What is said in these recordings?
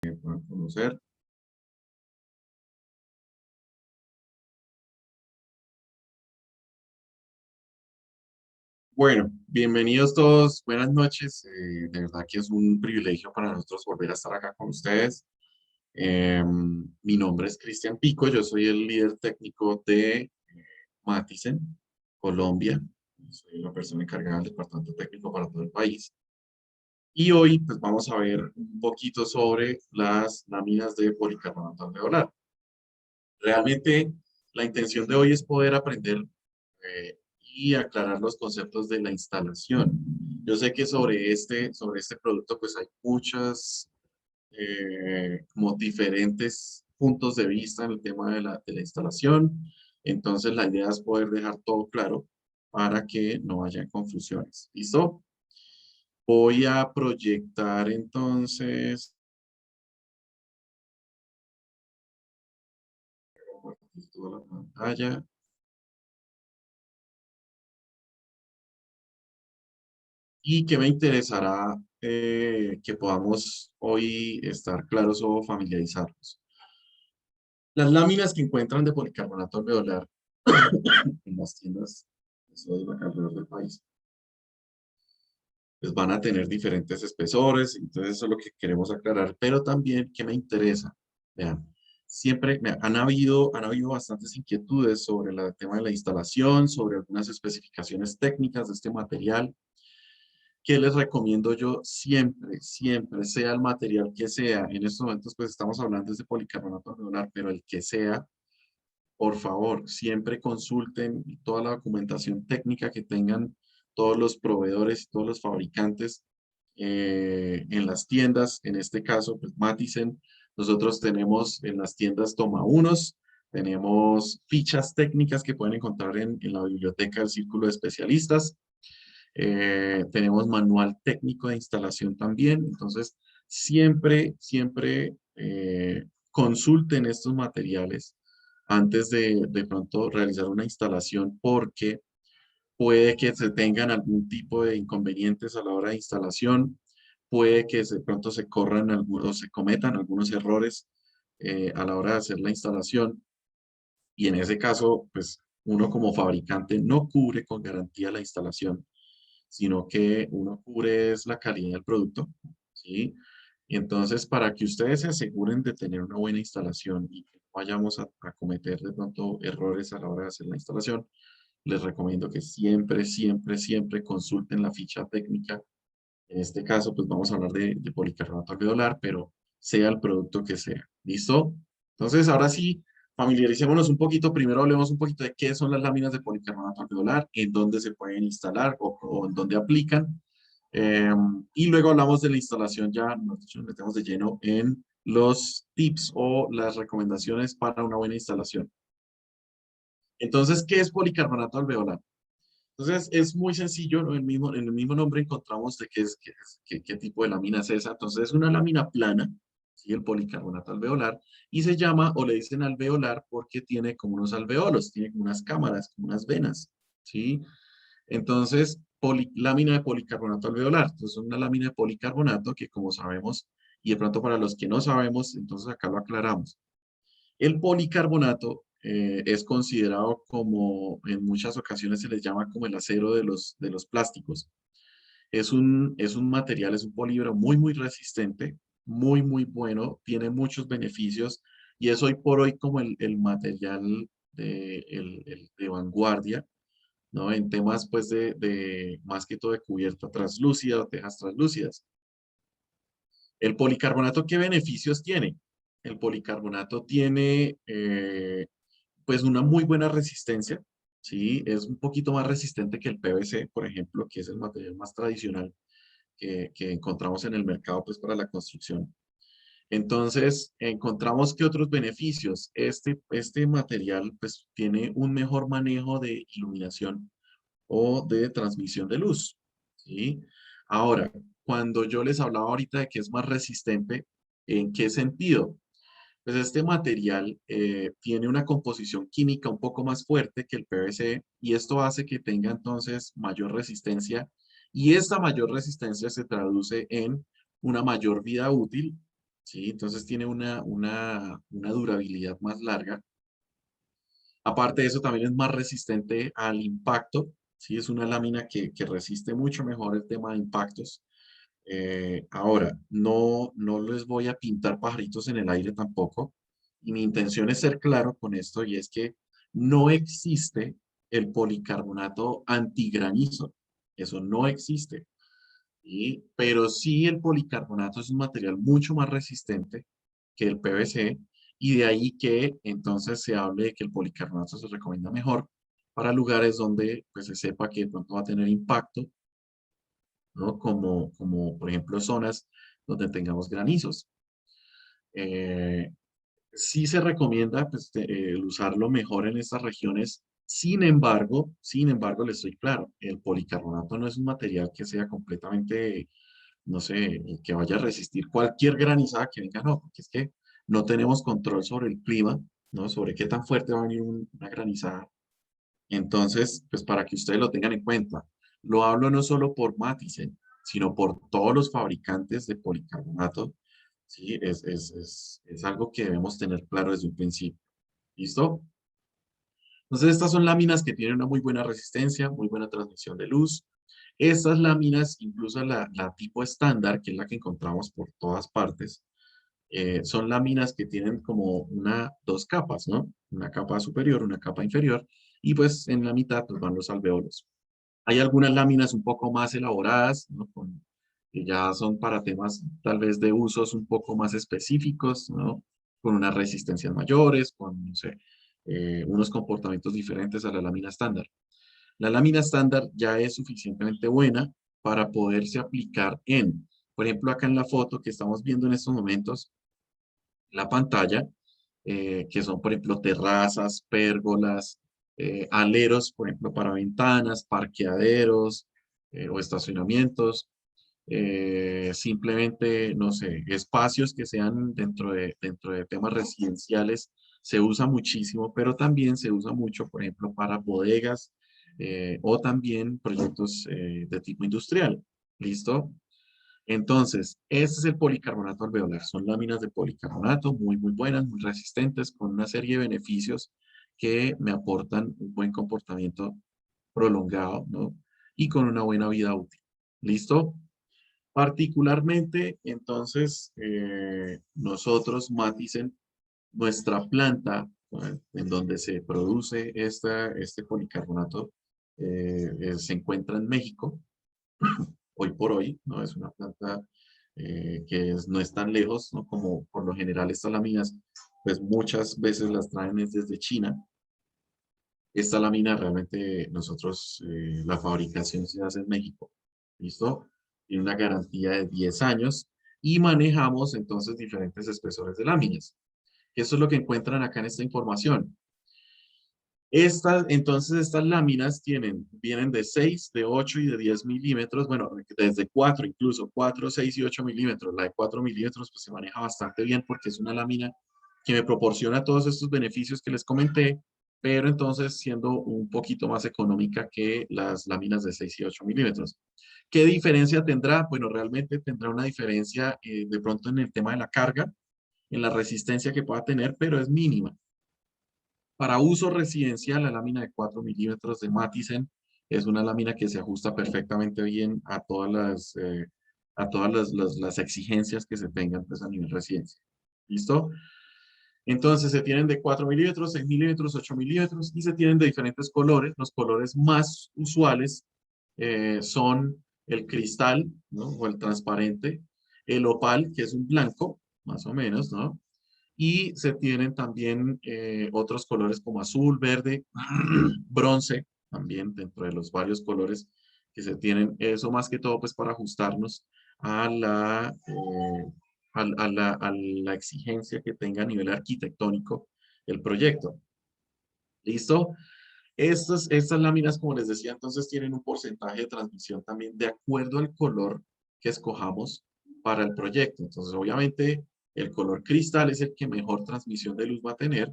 Para conocer. Bueno, bienvenidos todos, buenas noches. De verdad que es un privilegio para nosotros volver a estar acá con ustedes. Mi nombre es Cristian Pico, yo soy el líder técnico de Matisen, Colombia. Soy la persona encargada del departamento técnico para todo el país. Y hoy pues vamos a ver un poquito sobre las láminas de policarbonato alveolar. Realmente la intención de hoy es poder aprender y aclarar los conceptos de la instalación. Yo sé que sobre este producto pues hay muchas como diferentes puntos de vista en el tema de la instalación. Entonces la idea es poder dejar todo claro para que no haya confusiones. ¿Listo? Voy a proyectar entonces toda la pantalla. Y que me interesará que podamos hoy estar claros o familiarizarnos. Las láminas que encuentran de policarbonato alveolar en las tiendas de sodio alrededor del país, pues van a tener diferentes espesores, entonces eso es lo que queremos aclarar, pero también que me interesa, vean, siempre han habido bastantes inquietudes sobre el tema de la instalación, sobre algunas especificaciones técnicas de este material. ¿Qué les recomiendo yo siempre, siempre, sea el material que sea? En estos momentos, pues estamos hablando de policarbonato alveolar, pero el que sea, por favor, siempre consulten toda la documentación técnica que tengan todos los proveedores y todos los fabricantes en las tiendas. En este caso, pues Matisen, nosotros tenemos en las tiendas toma unos, tenemos fichas técnicas que pueden encontrar en la biblioteca del Círculo de Especialistas. Tenemos manual técnico de instalación también. Entonces, siempre, siempre consulten estos materiales antes de pronto realizar una instalación porque puede que se tengan algún tipo de inconvenientes a la hora de instalación, puede que de pronto se corran algunos, se cometan algunos errores a la hora de hacer la instalación y en ese caso, pues uno como fabricante no cubre con garantía la instalación sino que uno cubre es la calidad del producto, ¿sí? Y entonces, para que ustedes se aseguren de tener una buena instalación y que no vayamos a cometer de pronto errores a la hora de hacer la instalación, les recomiendo que siempre, siempre, siempre consulten la ficha técnica. En este caso, pues vamos a hablar de policarbonato alveolar, pero sea el producto que sea. ¿Listo? Entonces, ahora sí, familiaricémonos un poquito. Primero hablemos un poquito de qué son las láminas de policarbonato alveolar, en dónde se pueden instalar o en dónde aplican. Eh, y luego hablamos de la instalación ya, nos metemos de lleno en los tips o las recomendaciones para una buena instalación. Entonces, ¿qué es policarbonato alveolar? Entonces, es muy sencillo, ¿no? En el mismo nombre encontramos de qué tipo de lámina es esa. Entonces, es una lámina plana, ¿sí? El policarbonato alveolar, y se llama, o le dicen alveolar, porque tiene como unos alveolos, tiene como unas cámaras, como unas venas, ¿sí? Entonces, lámina de policarbonato alveolar. Entonces, es una lámina de policarbonato que, como sabemos, y de pronto para los que no sabemos, entonces acá lo aclaramos. El policarbonato es considerado como, en muchas ocasiones se les llama como el acero de los plásticos. Es un material, es un polímero muy, muy resistente, muy, muy bueno, tiene muchos beneficios y es hoy por hoy como el material de vanguardia, ¿no? En temas, pues, más que todo de cubierta translúcida o tejas translúcidas. El policarbonato, ¿qué beneficios tiene? El policarbonato tiene, pues, una muy buena resistencia, ¿sí? Es un poquito más resistente que el PVC, por ejemplo, que es el material más tradicional que encontramos en el mercado, pues, para la construcción. Entonces, encontramos que otros beneficios. Este material, pues, tiene un mejor manejo de iluminación o de transmisión de luz, ¿sí? Ahora, cuando yo les hablaba ahorita de que es más resistente, ¿en qué sentido? Pues este material tiene una composición química un poco más fuerte que el PVC y esto hace que tenga entonces mayor resistencia y esta mayor resistencia se traduce en una mayor vida útil, ¿sí? Entonces tiene una durabilidad más larga. Aparte de eso, también es más resistente al impacto, ¿sí? Es una lámina que resiste mucho mejor el tema de impactos. Ahora, no les voy a pintar pajaritos en el aire tampoco. Y mi intención es ser claro con esto y es que no existe el policarbonato antigranizo. Eso no existe. Pero sí el policarbonato es un material mucho más resistente que el PVC y de ahí que entonces se hable de que el policarbonato se recomienda mejor para lugares donde pues, se sepa que de pronto va a tener impacto, ¿no? Como por ejemplo zonas donde tengamos granizos. Eh, sí se recomienda pues, el usarlo mejor en estas regiones. Sin embargo, les soy claro, el policarbonato no es un material que sea completamente, no sé, que vaya a resistir cualquier granizada que venga, no, porque es que no tenemos control sobre el clima, ¿no? Sobre qué tan fuerte va a venir una granizada. Entonces, pues para que ustedes lo tengan en cuenta, lo hablo no solo por Matisen, sino por todos los fabricantes de policarbonato, ¿sí? Es algo que debemos tener claro desde un principio. ¿Listo? Entonces, estas son láminas que tienen una muy buena resistencia, muy buena transmisión de luz. Estas láminas, incluso la tipo estándar, que es la que encontramos por todas partes, son láminas que tienen como dos capas, ¿no? Una capa superior, una capa inferior, y pues en la mitad pues, van los alveolos. Hay algunas láminas un poco más elaboradas, ¿no? Que ya son para temas tal vez de usos un poco más específicos, ¿no? Con unas resistencias mayores, con, no sé, unos comportamientos diferentes a la lámina estándar. La lámina estándar ya es suficientemente buena para poderse aplicar por ejemplo, acá en la foto que estamos viendo en estos momentos, la pantalla, que son, por ejemplo, terrazas, pérgolas, aleros, por ejemplo, para ventanas, parqueaderos o estacionamientos, simplemente, no sé, espacios que sean dentro de temas residenciales, se usa muchísimo, pero también se usa mucho, por ejemplo, para bodegas o también proyectos de tipo industrial. ¿Listo? Entonces, este es el policarbonato alveolar. Son láminas de policarbonato muy, muy buenas, muy resistentes, con una serie de beneficios que me aportan un buen comportamiento prolongado, ¿no? Y con una buena vida útil. ¿Listo? Particularmente, entonces, nosotros, Matisen, nuestra planta, en donde se produce este policarbonato, se encuentra en México hoy por hoy, ¿no? Es una planta no es tan lejos, ¿no? Como por lo general estas láminas, pues muchas veces las traen es desde China. Esta lámina realmente nosotros, la fabricación se hace en México, ¿listo? Tiene una garantía de 10 años y manejamos entonces diferentes espesores de láminas. Eso es lo que encuentran acá en esta información. Estas láminas vienen de 6, de 8 y de 10 milímetros, bueno, desde 4 incluso, 4, 6 y 8 milímetros. La de 4 milímetros pues se maneja bastante bien porque es una lámina que me proporciona todos estos beneficios que les comenté, pero entonces siendo un poquito más económica que las láminas de 6 y 8 milímetros. ¿Qué diferencia tendrá? Bueno, realmente tendrá una diferencia de pronto en el tema de la carga, en la resistencia que pueda tener, pero es mínima. Para uso residencial, la lámina de 4 milímetros de Matisen es una lámina que se ajusta perfectamente bien a todas las exigencias que se tengan pues, a nivel residencia. ¿Listo? Entonces se tienen de 4 milímetros, 6 milímetros, 8 milímetros y se tienen de diferentes colores. Los colores más usuales son el cristal, ¿no? O el transparente, el opal, que es un blanco, más o menos, ¿no? Y se tienen también otros colores como azul, verde, bronce, también dentro de los varios colores que se tienen. Eso más que todo pues para ajustarnos a la exigencia que tenga a nivel arquitectónico el proyecto. ¿Listo? Estas láminas, como les decía, entonces tienen un porcentaje de transmisión también de acuerdo al color que escojamos para el proyecto. Entonces, obviamente, el color cristal es el que mejor transmisión de luz va a tener.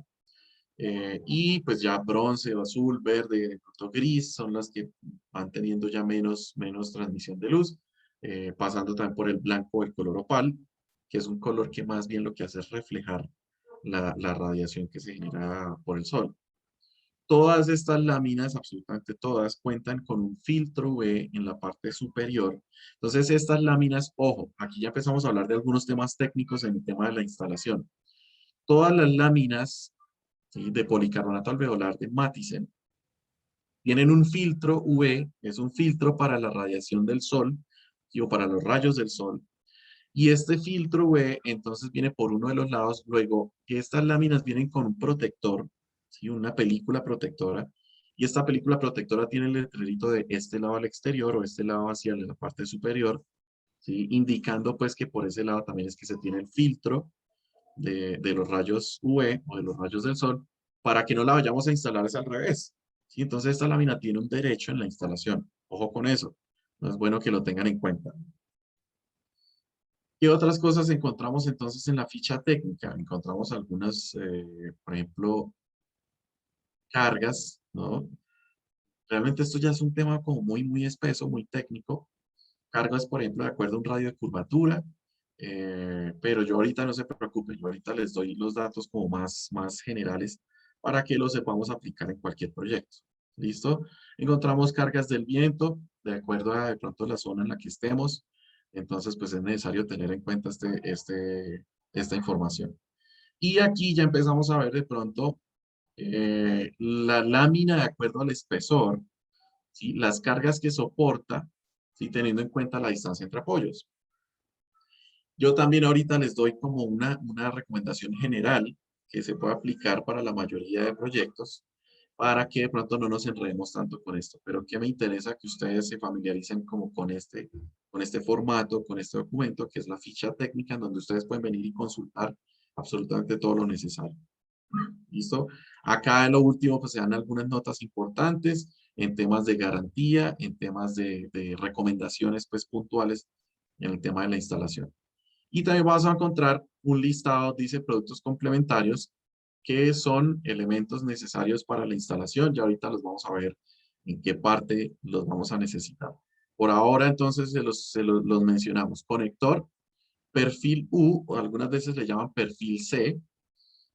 Y pues ya bronce, azul, verde, de pronto gris son las que van teniendo ya menos transmisión de luz, pasando también por el blanco, el color opal. que es un color que más bien lo que hace es reflejar la radiación que se genera por el sol. Todas estas láminas, absolutamente todas, cuentan con un filtro UV en la parte superior. Entonces, estas láminas, ojo, aquí ya empezamos a hablar de algunos temas técnicos en el tema de la instalación. Todas las láminas, ¿sí?, de policarbonato alveolar de Matisen tienen un filtro UV, es un filtro para la radiación del sol, ¿sí?, o para los rayos del sol. Y este filtro UV entonces viene por uno de los lados. Luego, estas láminas vienen con un protector, ¿sí?, una película protectora. Y esta película protectora tiene el letrerito de este lado al exterior o este lado hacia la parte superior, ¿sí?, indicando pues que por ese lado también es que se tiene el filtro de los rayos UV o de los rayos del sol, para que no la vayamos a instalar es al revés, ¿sí? Entonces esta lámina tiene un derecho en la instalación. Ojo con eso. No es bueno que lo tengan en cuenta. ¿Qué otras cosas encontramos entonces en la ficha técnica? Encontramos algunas, por ejemplo, cargas, ¿no? Realmente esto ya es un tema como muy espeso, muy técnico. Cargas, por ejemplo, de acuerdo a un radio de curvatura, pero yo ahorita no se preocupen, yo ahorita les doy los datos como más generales para que los sepamos aplicar en cualquier proyecto. ¿Listo? Encontramos cargas del viento, de acuerdo a de pronto la zona en la que estemos. Entonces, pues es necesario tener en cuenta esta información. Y aquí ya empezamos a ver de pronto la lámina de acuerdo al espesor, ¿sí?, las cargas que soporta, ¿sí?, teniendo en cuenta la distancia entre apoyos. Yo también ahorita les doy como una recomendación general que se puede aplicar para la mayoría de proyectos para que de pronto no nos enredemos tanto con esto, pero que me interesa que ustedes se familiaricen como con este formato, con este documento, que es la ficha técnica, en donde ustedes pueden venir y consultar absolutamente todo lo necesario. ¿Listo? Acá en lo último, pues se dan algunas notas importantes en temas de garantía, en temas de recomendaciones, pues puntuales en el tema de la instalación. Y también vas a encontrar un listado, dice productos complementarios, que son elementos necesarios para la instalación. Ya ahorita los vamos a ver en qué parte los vamos a necesitar. Por ahora, entonces, los mencionamos. Conector, perfil U, o algunas veces le llaman perfil C,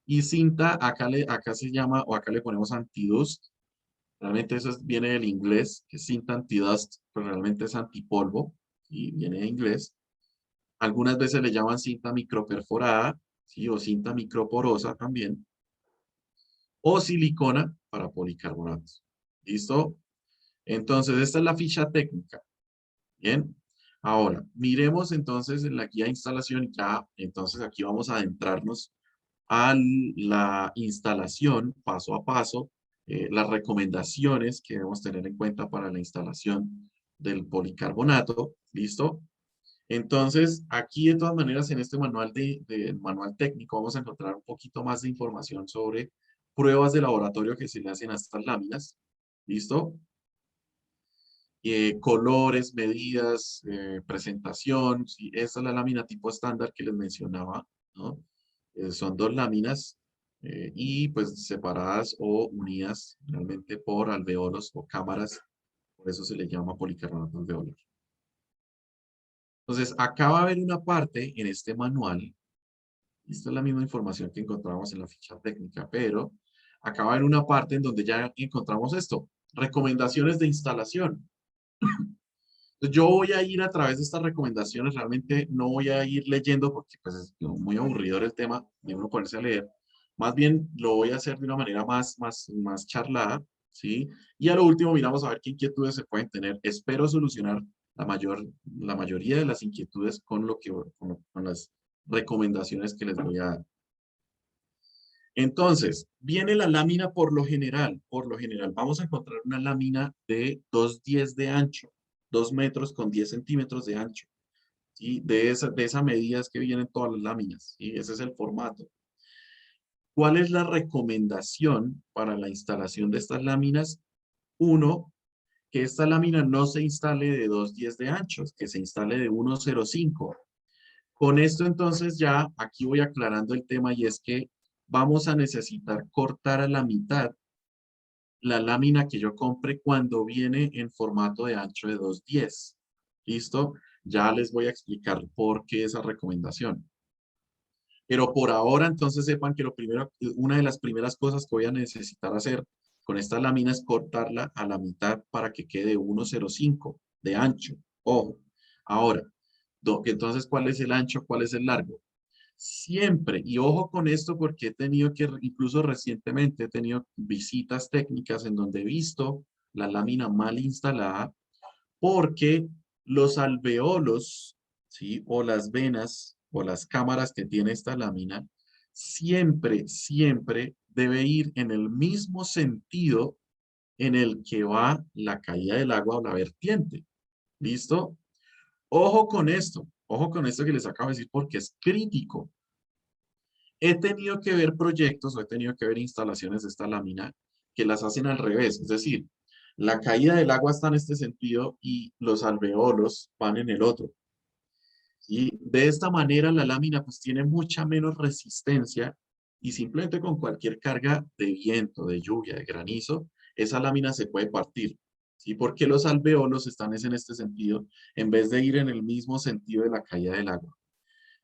y cinta, acá se llama, o acá le ponemos antidust. Realmente eso viene del inglés, que es cinta antidust, pero realmente es antipolvo, y viene de inglés. Algunas veces le llaman cinta microperforada, ¿sí?, o cinta microporosa también, o silicona para policarbonatos. ¿Listo? Entonces, esta es la ficha técnica. Bien. Ahora, miremos entonces en la guía de instalación. Ya, entonces aquí vamos a adentrarnos a la instalación paso a paso, las recomendaciones que debemos tener en cuenta para la instalación del policarbonato. ¿Listo? Entonces, aquí de todas maneras en este manual manual técnico vamos a encontrar un poquito más de información sobre pruebas de laboratorio que se le hacen a estas láminas. ¿Listo? Colores, medidas, presentación. ¿Sí? Esta es la lámina tipo estándar que les mencionaba, ¿no? Son dos láminas y pues separadas o unidas realmente por alveolos o cámaras. Por eso se le llama policarbonato alveolar. Entonces, acá va a haber una parte en este manual. Esta es la misma información que encontramos en la ficha técnica, pero acá va a haber una parte en donde ya encontramos esto. Recomendaciones de instalación. Entonces, yo voy a ir a través de estas recomendaciones, realmente no voy a ir leyendo porque pues es muy aburridor el tema de uno ponerse a leer. Más bien lo voy a hacer de una manera más charlada, ¿sí? Y a lo último miramos a ver qué inquietudes se pueden tener. Espero solucionar la mayoría de las inquietudes con las recomendaciones que les voy a dar. Entonces, viene la lámina por lo general, vamos a encontrar una lámina de 2,10 de ancho, 2 metros con 10 centímetros de ancho. ¿Sí? De esa medida es que vienen todas las láminas, y ese es el formato. ¿Cuál es la recomendación para la instalación de estas láminas? Uno, que esta lámina no se instale de 2,10 de ancho, que se instale de 1,05. Con esto entonces ya aquí voy aclarando el tema, y es que vamos a necesitar cortar a la mitad la lámina que yo compre cuando viene en formato de ancho de 2,10. ¿Listo? Ya les voy a explicar por qué esa recomendación. Pero por ahora, entonces sepan que una de las primeras cosas que voy a necesitar hacer con esta lámina es cortarla a la mitad para que quede 1,05 de ancho. Ojo. Ahora, entonces, ¿cuál es el ancho? ¿Cuál es el largo? Siempre, y ojo con esto porque he tenido incluso recientemente he tenido visitas técnicas en donde he visto la lámina mal instalada porque los alveolos, ¿sí? O las venas o las cámaras que tiene esta lámina, siempre debe ir en el mismo sentido en el que va la caída del agua o la vertiente. ¿Listo? Ojo con esto que les acabo de decir porque es crítico. He tenido que ver proyectos o he tenido que ver instalaciones de esta lámina que las hacen al revés, es decir, la caída del agua está en este sentido y los alveolos van en el otro. Y de esta manera la lámina pues tiene mucha menos resistencia y simplemente con cualquier carga de viento, de lluvia, de granizo, esa lámina se puede partir. ¿Sí? Porque los alveolos están en este sentido en vez de ir en el mismo sentido de la caída del agua.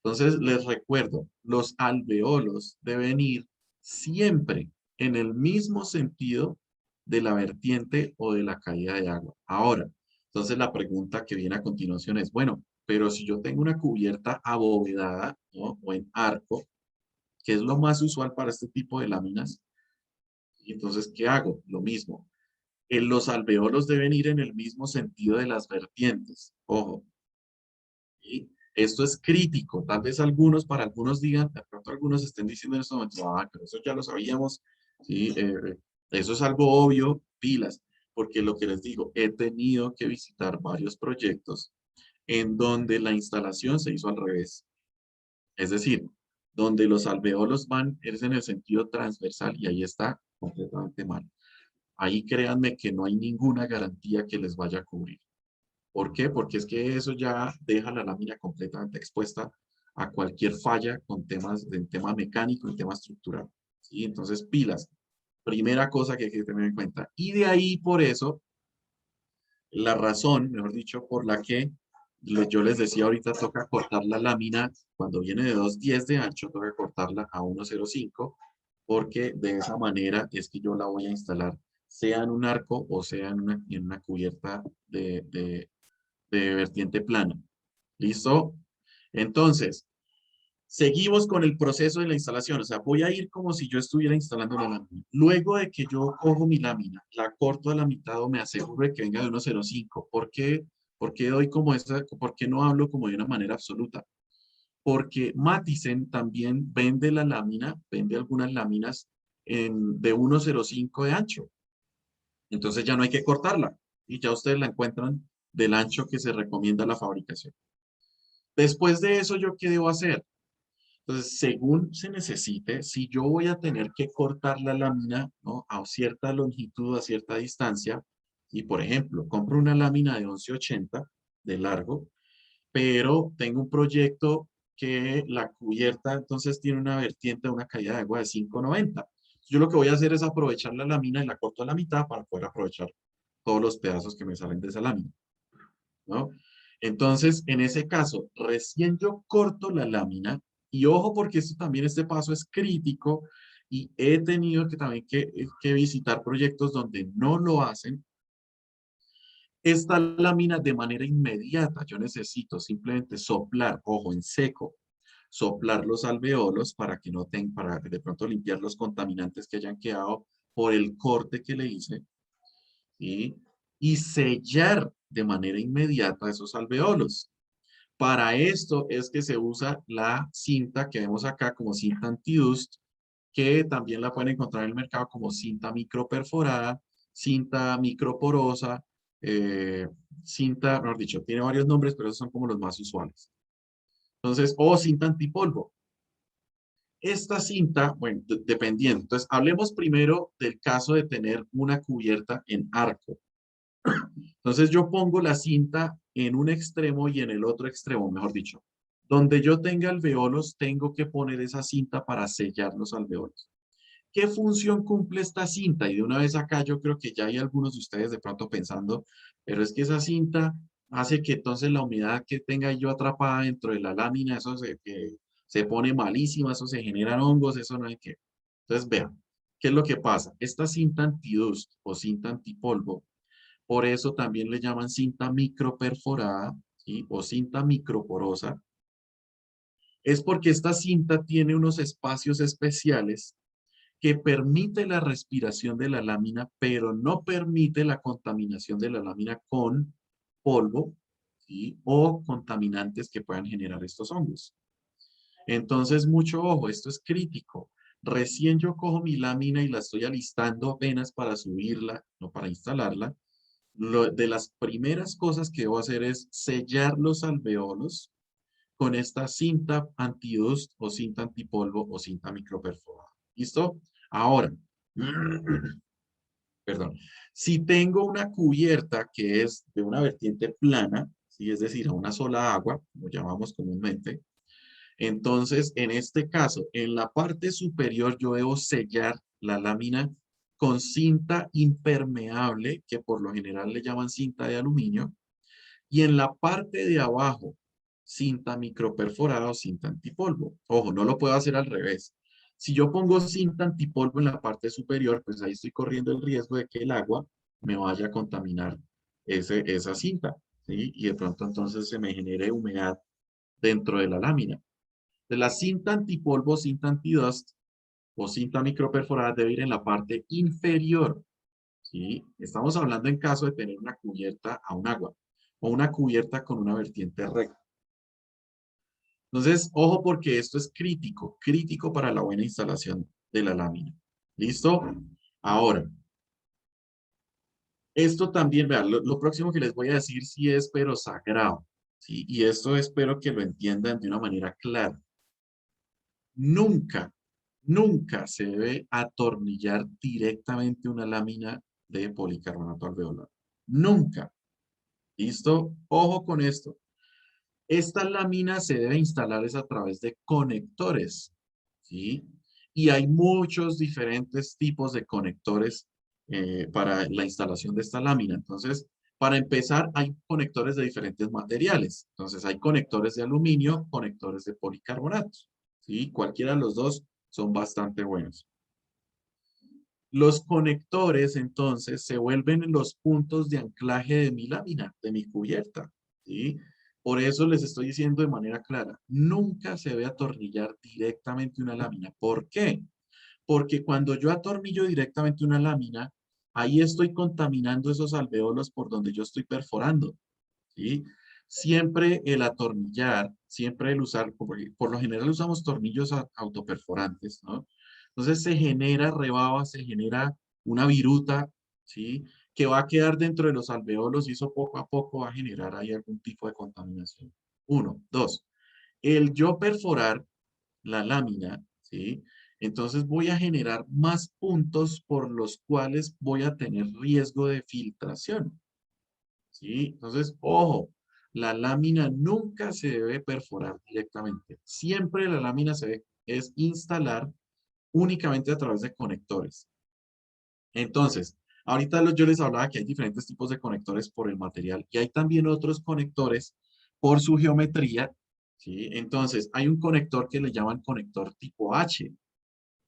Entonces, les recuerdo, los alveolos deben ir siempre en el mismo sentido de la vertiente o de la caída de agua. Ahora, entonces la pregunta que viene a continuación es, bueno, pero si yo tengo una cubierta abovedada, ¿no? O en arco, que es lo más usual para este tipo de láminas, entonces, ¿qué hago? Lo mismo. Los alveolos deben ir en el mismo sentido de las vertientes. Ojo, ¿sí? Esto es crítico. Tal vez para algunos digan, de pronto algunos estén diciendo en este momento, pero eso ya lo sabíamos, ¿sí? Eso es algo obvio, pilas, porque lo que les digo, he tenido que visitar varios proyectos en donde la instalación se hizo al revés. Es decir, donde los alveolos van es en el sentido transversal y ahí está completamente mal. Ahí créanme que no hay ninguna garantía que les vaya a cubrir. ¿Por qué? Porque es que eso ya deja la lámina completamente expuesta a cualquier falla con temas de tema mecánico y tema estructural. ¿Sí? Entonces, pilas. Primera cosa que hay que tener en cuenta. Y de ahí, por eso, la razón, mejor dicho, por la que yo les decía ahorita, toca cortar la lámina cuando viene de 2,10 de ancho, toca cortarla a 1,05, porque de esa manera es que yo la voy a instalar, sea en un arco o sea en una cubierta de vertiente plana. ¿Listo? Entonces, seguimos con el proceso de la instalación. O sea, voy a ir como si yo estuviera instalando la lámina. Luego de que yo cojo mi lámina, la corto a la mitad o me aseguro de que venga de 1,05. ¿Por qué doy como esa, por qué no hablo como de una manera absoluta? Porque Matisen también vende la lámina, vende algunas láminas de 1,05 de ancho. Entonces ya no hay que cortarla y ya ustedes la encuentran del ancho que se recomienda la fabricación. Después de eso, ¿yo qué debo hacer? Entonces, según se necesite, si yo voy a tener que cortar la lámina, ¿no? A cierta longitud, a cierta distancia, y por ejemplo, compro una lámina de 11,80 de largo, pero tengo un proyecto que la cubierta entonces tiene una vertiente, una caída de agua de 5,90. Yo lo que voy a hacer es aprovechar la lámina y la corto a la mitad para poder aprovechar todos los pedazos que me salen de esa lámina, ¿no? Entonces, en ese caso, recién yo corto la lámina, y ojo porque esto también, este paso es crítico, y he tenido que también que visitar proyectos donde no lo hacen. Esta lámina de manera inmediata, yo necesito simplemente soplar, ojo, en seco, soplar los alveolos para que no tengan, para de pronto limpiar los contaminantes que hayan quedado por el corte que le hice, ¿sí? Y sellar de manera inmediata esos alveolos. Para esto es que se usa la cinta que vemos acá como cinta anti-dust, que también la pueden encontrar en el mercado como cinta microperforada, cinta microporosa, eh, cinta, mejor dicho, tiene varios nombres, pero esos son como los más usuales. Entonces, o cinta antipolvo. Esta cinta, bueno, dependiendo. Entonces, hablemos primero del caso de tener una cubierta en arco. Entonces yo pongo la cinta en un extremo y en el otro extremo, mejor dicho. Donde yo tenga alveolos, tengo que poner esa cinta para sellar los alveolos. ¿Qué función cumple esta cinta? Y de una vez acá yo creo que ya hay algunos de ustedes de pronto pensando, pero es que esa cinta hace que entonces la humedad que tenga yo atrapada dentro de la lámina, eso se pone malísima, eso se generan hongos, eso no hay que. Entonces, vean, ¿qué es lo que pasa? Esta cinta antidust o cinta antipolvo, por eso también le llaman cinta microperforada, ¿sí? O cinta microporosa, es porque esta cinta tiene unos espacios especiales que permite la respiración de la lámina, pero no permite la contaminación de la lámina con polvo, ¿sí? O contaminantes que puedan generar estos hongos. Entonces, mucho ojo, esto es crítico. Recién yo cojo mi lámina y la estoy alistando apenas para subirla, no para instalarla. De las primeras cosas que debo hacer es sellar los alveolos con esta cinta antidust o cinta antipolvo o cinta microperforada. ¿Listo? Ahora, perdón, si tengo una cubierta que es de una vertiente plana, ¿sí? Es decir, a una sola agua, como llamamos comúnmente, entonces, en este caso, en la parte superior yo debo sellar la lámina con cinta impermeable, que por lo general le llaman cinta de aluminio, y en la parte de abajo, cinta microperforada o cinta antipolvo. Ojo, no lo puedo hacer al revés. Si yo pongo cinta antipolvo en la parte superior, pues ahí estoy corriendo el riesgo de que el agua me vaya a contaminar esa cinta, ¿sí? Y de pronto entonces se me genere humedad dentro de la lámina. De la cinta antipolvo, cinta antidust o cinta microperforada debe ir en la parte inferior, ¿sí? Estamos hablando en caso de tener una cubierta a un agua o una cubierta con una vertiente recta. Entonces, ojo porque esto es crítico, crítico para la buena instalación de la lámina. ¿Listo? Ahora, esto también, vean, lo próximo que les voy a decir sí es pero sagrado, ¿sí? Y esto espero que lo entiendan de una manera clara. Nunca, nunca se debe atornillar directamente una lámina de policarbonato alveolar. Nunca. ¿Listo? Ojo con esto. Esta lámina se debe instalar es a través de conectores, ¿sí? Y hay muchos diferentes tipos de conectores para la instalación de esta lámina. Entonces, para empezar, hay conectores de diferentes materiales. Entonces, hay conectores de aluminio, conectores de policarbonato, ¿sí? Cualquiera de los dos son bastante buenos. Los conectores, entonces, se vuelven los puntos de anclaje de mi lámina, de mi cubierta, ¿sí? Por eso les estoy diciendo de manera clara, nunca se debe atornillar directamente una lámina. ¿Por qué? Porque cuando yo atornillo directamente una lámina, ahí estoy contaminando esos alveolos por donde yo estoy perforando, ¿sí? Siempre el atornillar, siempre el usar, por lo general usamos tornillos autoperforantes, ¿no? Entonces se genera rebaba, se genera una viruta, ¿sí? Que va a quedar dentro de los alveolos y eso poco a poco va a generar ahí algún tipo de contaminación. Uno. Dos, el yo perforar la lámina, ¿sí? Entonces voy a generar más puntos por los cuales voy a tener riesgo de filtración. ¿Sí? Entonces, ojo, la lámina nunca se debe perforar directamente. Siempre la lámina se debe es instalar únicamente a través de conectores. Entonces, ahorita yo les hablaba que hay diferentes tipos de conectores por el material y hay también otros conectores por su geometría, ¿sí? Entonces, hay un conector que le llaman conector tipo H,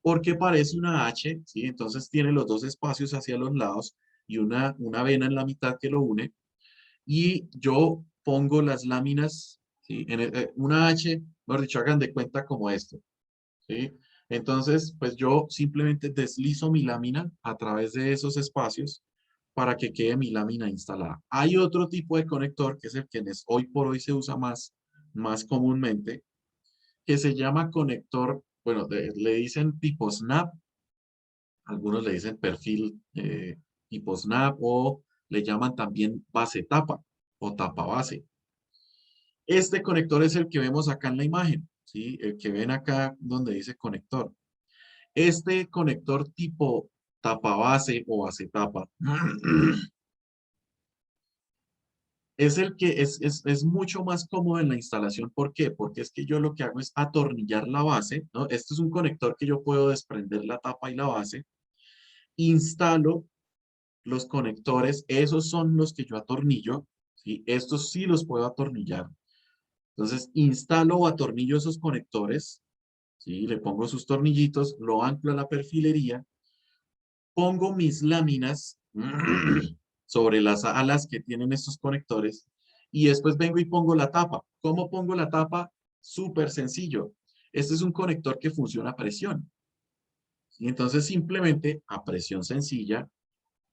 porque parece una H, ¿sí? Entonces tiene los dos espacios hacia los lados y una vena en la mitad que lo une y yo pongo las láminas, ¿sí? Una H, mejor dicho, hagan de cuenta como esto, ¿sí? Entonces, pues yo simplemente deslizo mi lámina a través de esos espacios para que quede mi lámina instalada. Hay otro tipo de conector, que es el que hoy por hoy se usa más comúnmente, que se llama conector, bueno, le dicen tipo snap, algunos le dicen perfil tipo snap o le llaman también base tapa o tapa base. Este conector es el que vemos acá en la imagen, ¿sí? El que ven acá donde dice conector. Este conector tipo tapa base o base tapa es el que es mucho más cómodo en la instalación. ¿Por qué? Porque es que yo lo que hago es atornillar la base, ¿no? Este es un conector que yo puedo desprender la tapa y la base. Instalo los conectores, esos son los que yo atornillo, ¿sí? Estos sí los puedo atornillar. Entonces, instalo o atornillo esos conectores, ¿sí? Le pongo sus tornillitos, lo anclo a la perfilería, pongo mis láminas sobre las alas que tienen estos conectores y después vengo y pongo la tapa. ¿Cómo pongo la tapa? Súper sencillo. Este es un conector que funciona a presión. Y entonces simplemente a presión sencilla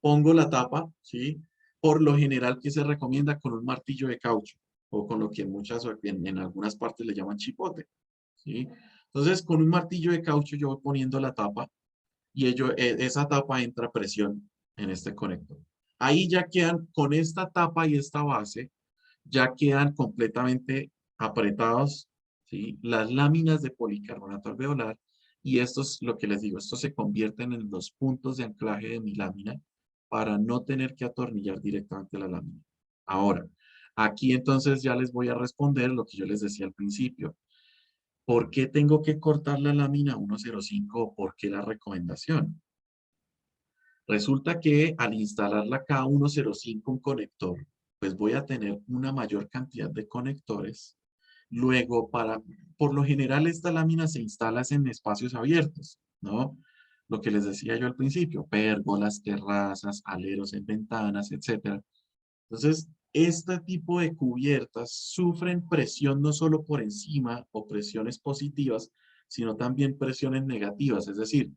pongo la tapa, ¿sí? Por lo general que se recomienda con un martillo de caucho o con lo que en en algunas partes le llaman chipote, ¿sí? Entonces con un martillo de caucho yo voy poniendo la tapa y esa tapa entra a presión en este conector. Ahí ya quedan con esta tapa y esta base, ya quedan completamente apretados, ¿sí? Las láminas de policarbonato alveolar y estos, lo que les digo, estos se convierten en los puntos de anclaje de mi lámina para no tener que atornillar directamente la lámina. Ahora, aquí entonces ya les voy a responder lo que yo les decía al principio. ¿Por qué tengo que cortar la lámina 105 o por qué la recomendación? Resulta que al instalar la K105 un conector, pues voy a tener una mayor cantidad de conectores. Luego, por lo general, esta lámina se instala en espacios abiertos, ¿no? Lo que les decía yo al principio, pérgolas, terrazas, aleros en ventanas, etcétera. Entonces, este tipo de cubiertas sufren presión no solo por encima o presiones positivas, sino también presiones negativas, es decir,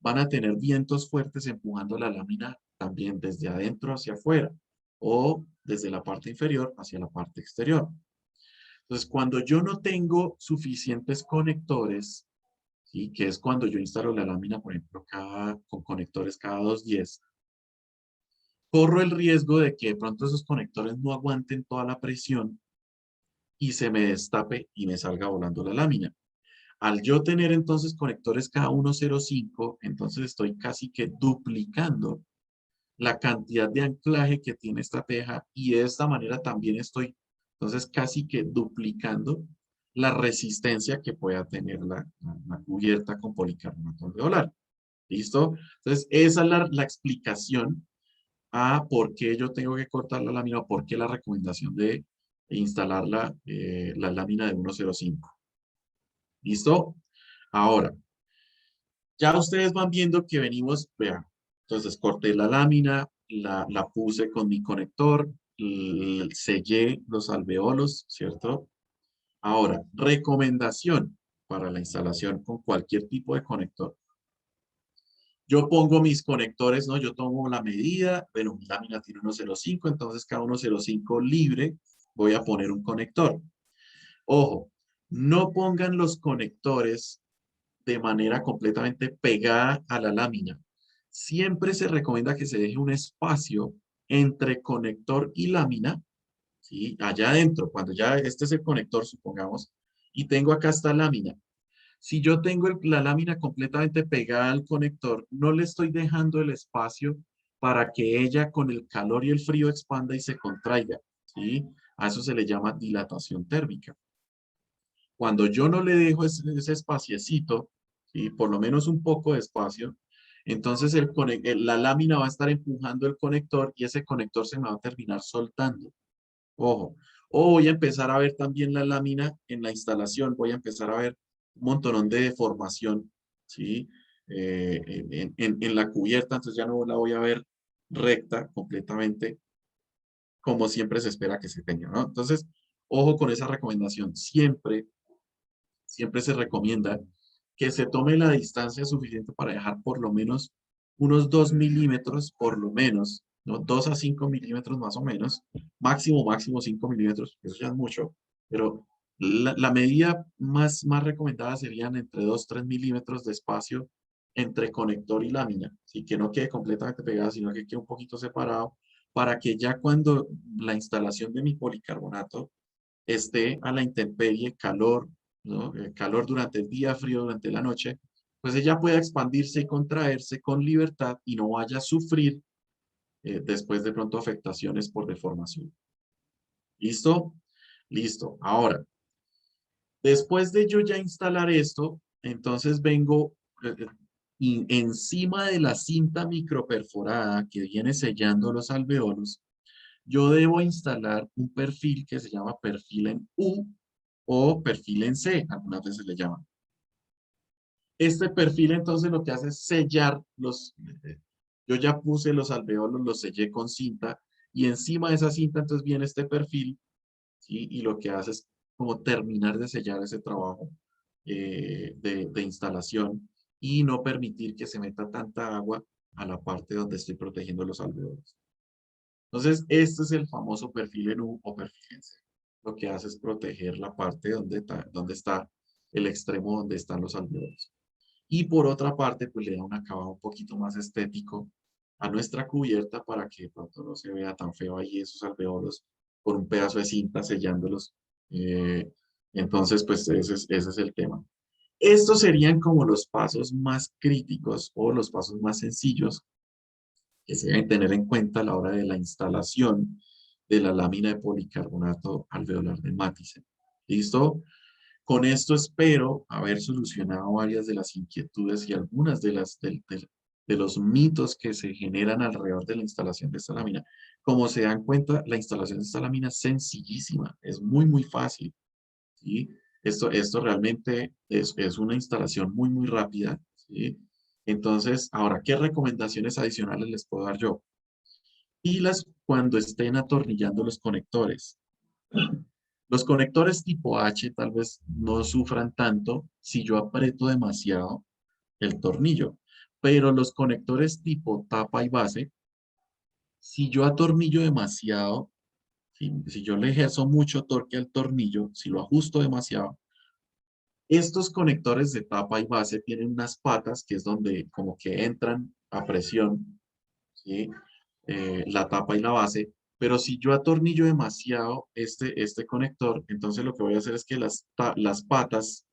van a tener vientos fuertes empujando la lámina también desde adentro hacia afuera o desde la parte inferior hacia la parte exterior. Entonces, cuando yo no tengo suficientes conectores, ¿sí? Que es cuando yo instalo la lámina, por ejemplo, con conectores cada 210, corro el riesgo de que de pronto esos conectores no aguanten toda la presión y se me destape y me salga volando la lámina. Al yo tener entonces conectores K105, entonces estoy casi que duplicando la cantidad de anclaje que tiene esta teja y de esta manera también estoy entonces casi que duplicando la resistencia que pueda tener la cubierta con policarbonato alveolar. ¿Listo? Entonces esa es la explicación a por qué yo tengo que cortar la lámina o por qué la recomendación de instalar la lámina de 105. ¿Listo? Ahora, ya ustedes van viendo que venimos, vean, entonces corté la lámina, la puse con mi conector, sellé los alveolos, ¿cierto? Ahora, recomendación para la instalación con cualquier tipo de conector. Yo pongo mis conectores, ¿no? Yo tomo la medida, bueno, mi lámina tiene 1,05, entonces cada 1,05 libre voy a poner un conector. Ojo, no pongan los conectores de manera completamente pegada a la lámina. Siempre se recomienda que se deje un espacio entre conector y lámina, ¿sí? Allá adentro, cuando ya este es el conector, supongamos, y tengo acá esta lámina. Si yo tengo la lámina completamente pegada al conector, no le estoy dejando el espacio para que ella con el calor y el frío expanda y se contraiga, ¿sí? A eso se le llama dilatación térmica. Cuando yo no le dejo ese espaciecito, ¿sí? Por lo menos un poco de espacio, entonces la lámina va a estar empujando el conector y ese conector se me va a terminar soltando. Ojo. O voy a empezar a ver también la lámina en la instalación, voy a empezar a ver un montonón de deformación, ¿sí? En la cubierta, entonces ya no la voy a ver recta completamente como siempre se espera que se tenga, ¿no? Entonces, ojo con esa recomendación. Siempre se recomienda que se tome la distancia suficiente para dejar por lo menos unos 2 milímetros, por lo menos, ¿no? 2 a 5 milímetros más o menos, máximo 5 milímetros, eso ya es mucho, pero la medida más recomendada serían entre 2 3 milímetros de espacio entre conector y lámina, así que no quede completamente pegada, sino que quede un poquito separado, para que ya cuando la instalación de mi policarbonato esté a la intemperie, calor, ¿no? Calor durante el día, frío durante la noche, pues ella pueda expandirse y contraerse con libertad y no vaya a sufrir después de pronto afectaciones por deformación. ¿Listo? Listo. Ahora, después de yo ya instalar esto, entonces vengo encima de la cinta microperforada que viene sellando los alveolos, yo debo instalar un perfil que se llama perfil en U, o perfil en C, algunas veces le llaman. Este perfil entonces lo que hace es sellar yo ya puse los alveolos, los sellé con cinta y encima de esa cinta entonces viene este perfil, ¿sí? Y lo que hace es como terminar de sellar ese trabajo de instalación y no permitir que se meta tanta agua a la parte donde estoy protegiendo los alveolos. Entonces, este es el famoso perfil en U o perfil en C. Lo que hace es proteger la parte donde está el extremo donde están los alveolos. Y por otra parte, pues le da un acabado un poquito más estético a nuestra cubierta para que de pronto no se vea tan feo ahí esos alveolos con un pedazo de cinta sellándolos. Eh, entonces, pues ese es el tema. Estos serían como los pasos más críticos o los pasos más sencillos que se deben tener en cuenta a la hora de la instalación de la lámina de policarbonato alveolar de Matisen. ¿Listo? Con esto espero haber solucionado varias de las inquietudes y algunas de los mitos que se generan alrededor de la instalación de esta lámina. Como se dan cuenta, la instalación de esta lámina es sencillísima, es muy, muy fácil, ¿sí? Esto realmente es una instalación muy, muy rápida, ¿sí? Entonces, ahora, ¿qué recomendaciones adicionales les puedo dar yo? Pilas cuando estén atornillando los conectores. Los conectores tipo H tal vez no sufran tanto si yo aprieto demasiado el tornillo, pero los conectores tipo tapa y base, si yo atornillo demasiado, si yo le ejerzo mucho torque al tornillo, si lo ajusto demasiado, estos conectores de tapa y base tienen unas patas que es donde como que entran a presión, ¿sí? La tapa y la base, pero si yo atornillo demasiado este conector, entonces lo que voy a hacer es que las patas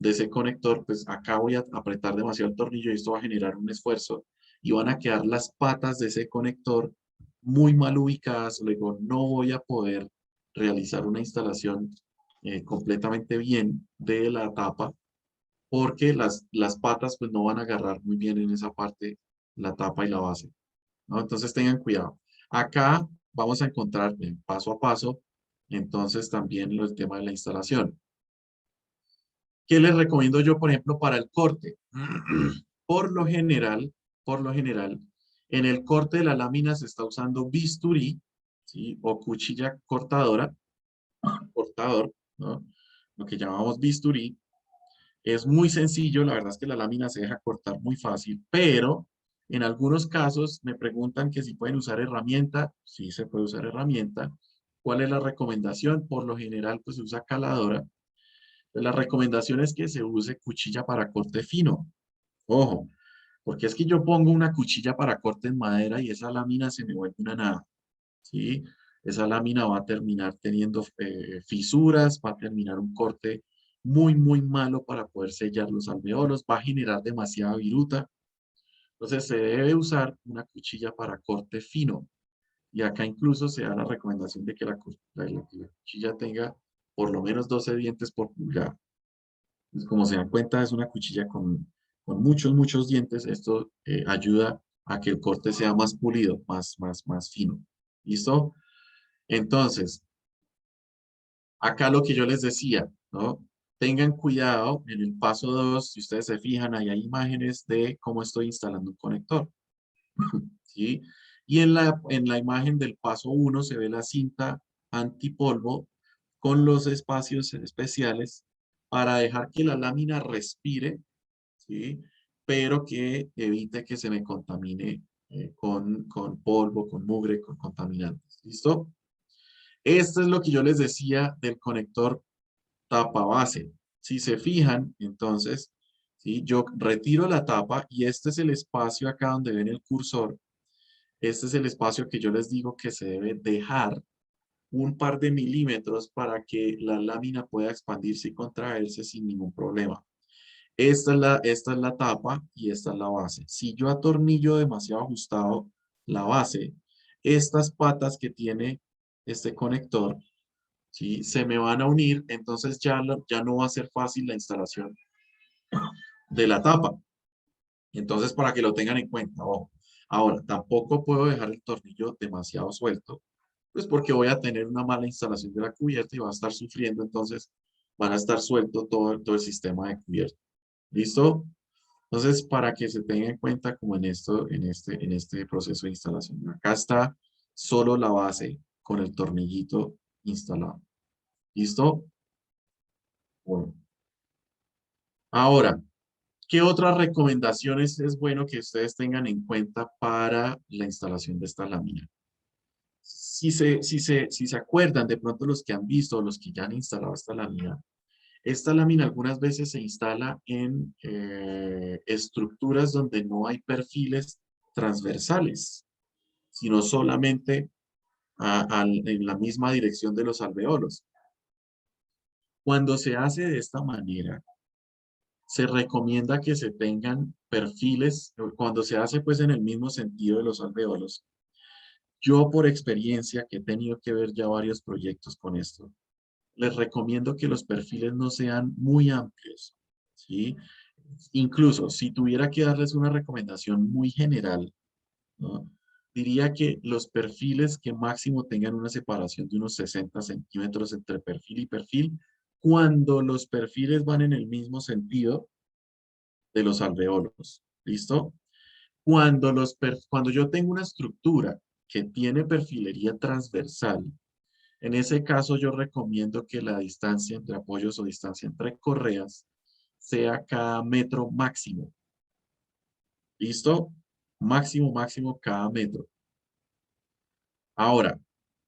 de ese conector, pues acá voy a apretar demasiado el tornillo y esto va a generar un esfuerzo y van a quedar las patas de ese conector muy mal ubicadas, luego no voy a poder realizar una instalación completamente bien de la tapa porque las patas pues no van a agarrar muy bien en esa parte la tapa y la base, ¿no? Entonces tengan cuidado. Acá vamos a encontrar paso a paso, entonces también el tema de la instalación. ¿Qué les recomiendo yo, por ejemplo, para el corte? Por lo general, en el corte de la lámina se está usando bisturí, ¿sí? O cuchilla cortadora, cortador, ¿no? Lo que llamamos bisturí. Es muy sencillo, la verdad es que la lámina se deja cortar muy fácil, pero en algunos casos me preguntan que si pueden usar herramienta. Sí se puede usar herramienta. ¿Cuál es la recomendación? Por lo general, pues se usa caladora. La recomendación es que se use cuchilla para corte fino. Ojo, porque es que yo pongo una cuchilla para corte en madera y esa lámina se me vuelve una nada, ¿sí? Esa lámina va a terminar teniendo fisuras, va a terminar un corte muy, muy malo para poder sellar los alveolos, va a generar demasiada viruta. Entonces se debe usar una cuchilla para corte fino. Y acá incluso se da la recomendación de que la cuchilla tenga por lo menos 12 dientes por pulgada. Pues, como se dan cuenta, es una cuchilla con muchos, muchos dientes. Esto ayuda a que el corte sea más pulido, más fino. ¿Listo? Entonces, acá lo que yo les decía, ¿no? Tengan cuidado en el paso 2, si ustedes se fijan, ahí hay imágenes de cómo estoy instalando un conector, ¿sí? Y en la imagen del paso 1 se ve la cinta antipolvo con los espacios especiales para dejar que la lámina respire, ¿sí? Pero que evite que se me contamine con polvo, con mugre, con contaminantes. ¿Listo? Esto es lo que yo les decía del conector tapa base. Si se fijan, entonces, ¿sí? Yo retiro la tapa y este es el espacio acá donde ven el cursor. Este es el espacio que yo les digo que se debe dejar un par de milímetros para que la lámina pueda expandirse y contraerse sin ningún problema. Esta es la tapa y esta es la base. Si yo atornillo demasiado ajustado la base, estas patas que tiene este conector, ¿sí? Se me van a unir, entonces ya no va a ser fácil la instalación de la tapa. Entonces, para que lo tengan en cuenta, ojo. Ahora, tampoco puedo dejar el tornillo demasiado suelto, pues porque voy a tener una mala instalación de la cubierta y va a estar sufriendo entonces van a estar suelto todo el sistema de cubierta. ¿Listo? Entonces, para que se tenga en cuenta como en esto, en este proceso de instalación. Acá está solo la base con el tornillito instalado. ¿Listo? Bueno. Ahora, ¿qué otras recomendaciones es bueno que ustedes tengan en cuenta para la instalación de esta lámina? Si se acuerdan, de pronto los que han visto, los que ya han instalado esta lámina algunas veces se instala en estructuras donde no hay perfiles transversales, sino solamente en la misma dirección de los alveolos. Cuando se hace de esta manera, se recomienda que se tengan perfiles, cuando se hace pues en el mismo sentido de los alveolos. Yo por experiencia, que he tenido que ver ya varios proyectos con esto, les recomiendo que los perfiles no sean muy amplios, ¿sí? Incluso si tuviera que darles una recomendación muy general, ¿no? Diría que los perfiles que máximo tengan una separación de unos 60 centímetros entre perfil y perfil, cuando los perfiles van en el mismo sentido de los alveolos. ¿Listo? Cuando yo tengo una estructura que tiene perfilería transversal, en ese caso yo recomiendo que la distancia entre apoyos o distancia entre correas sea cada metro máximo. ¿Listo? Máximo, máximo cada metro. Ahora,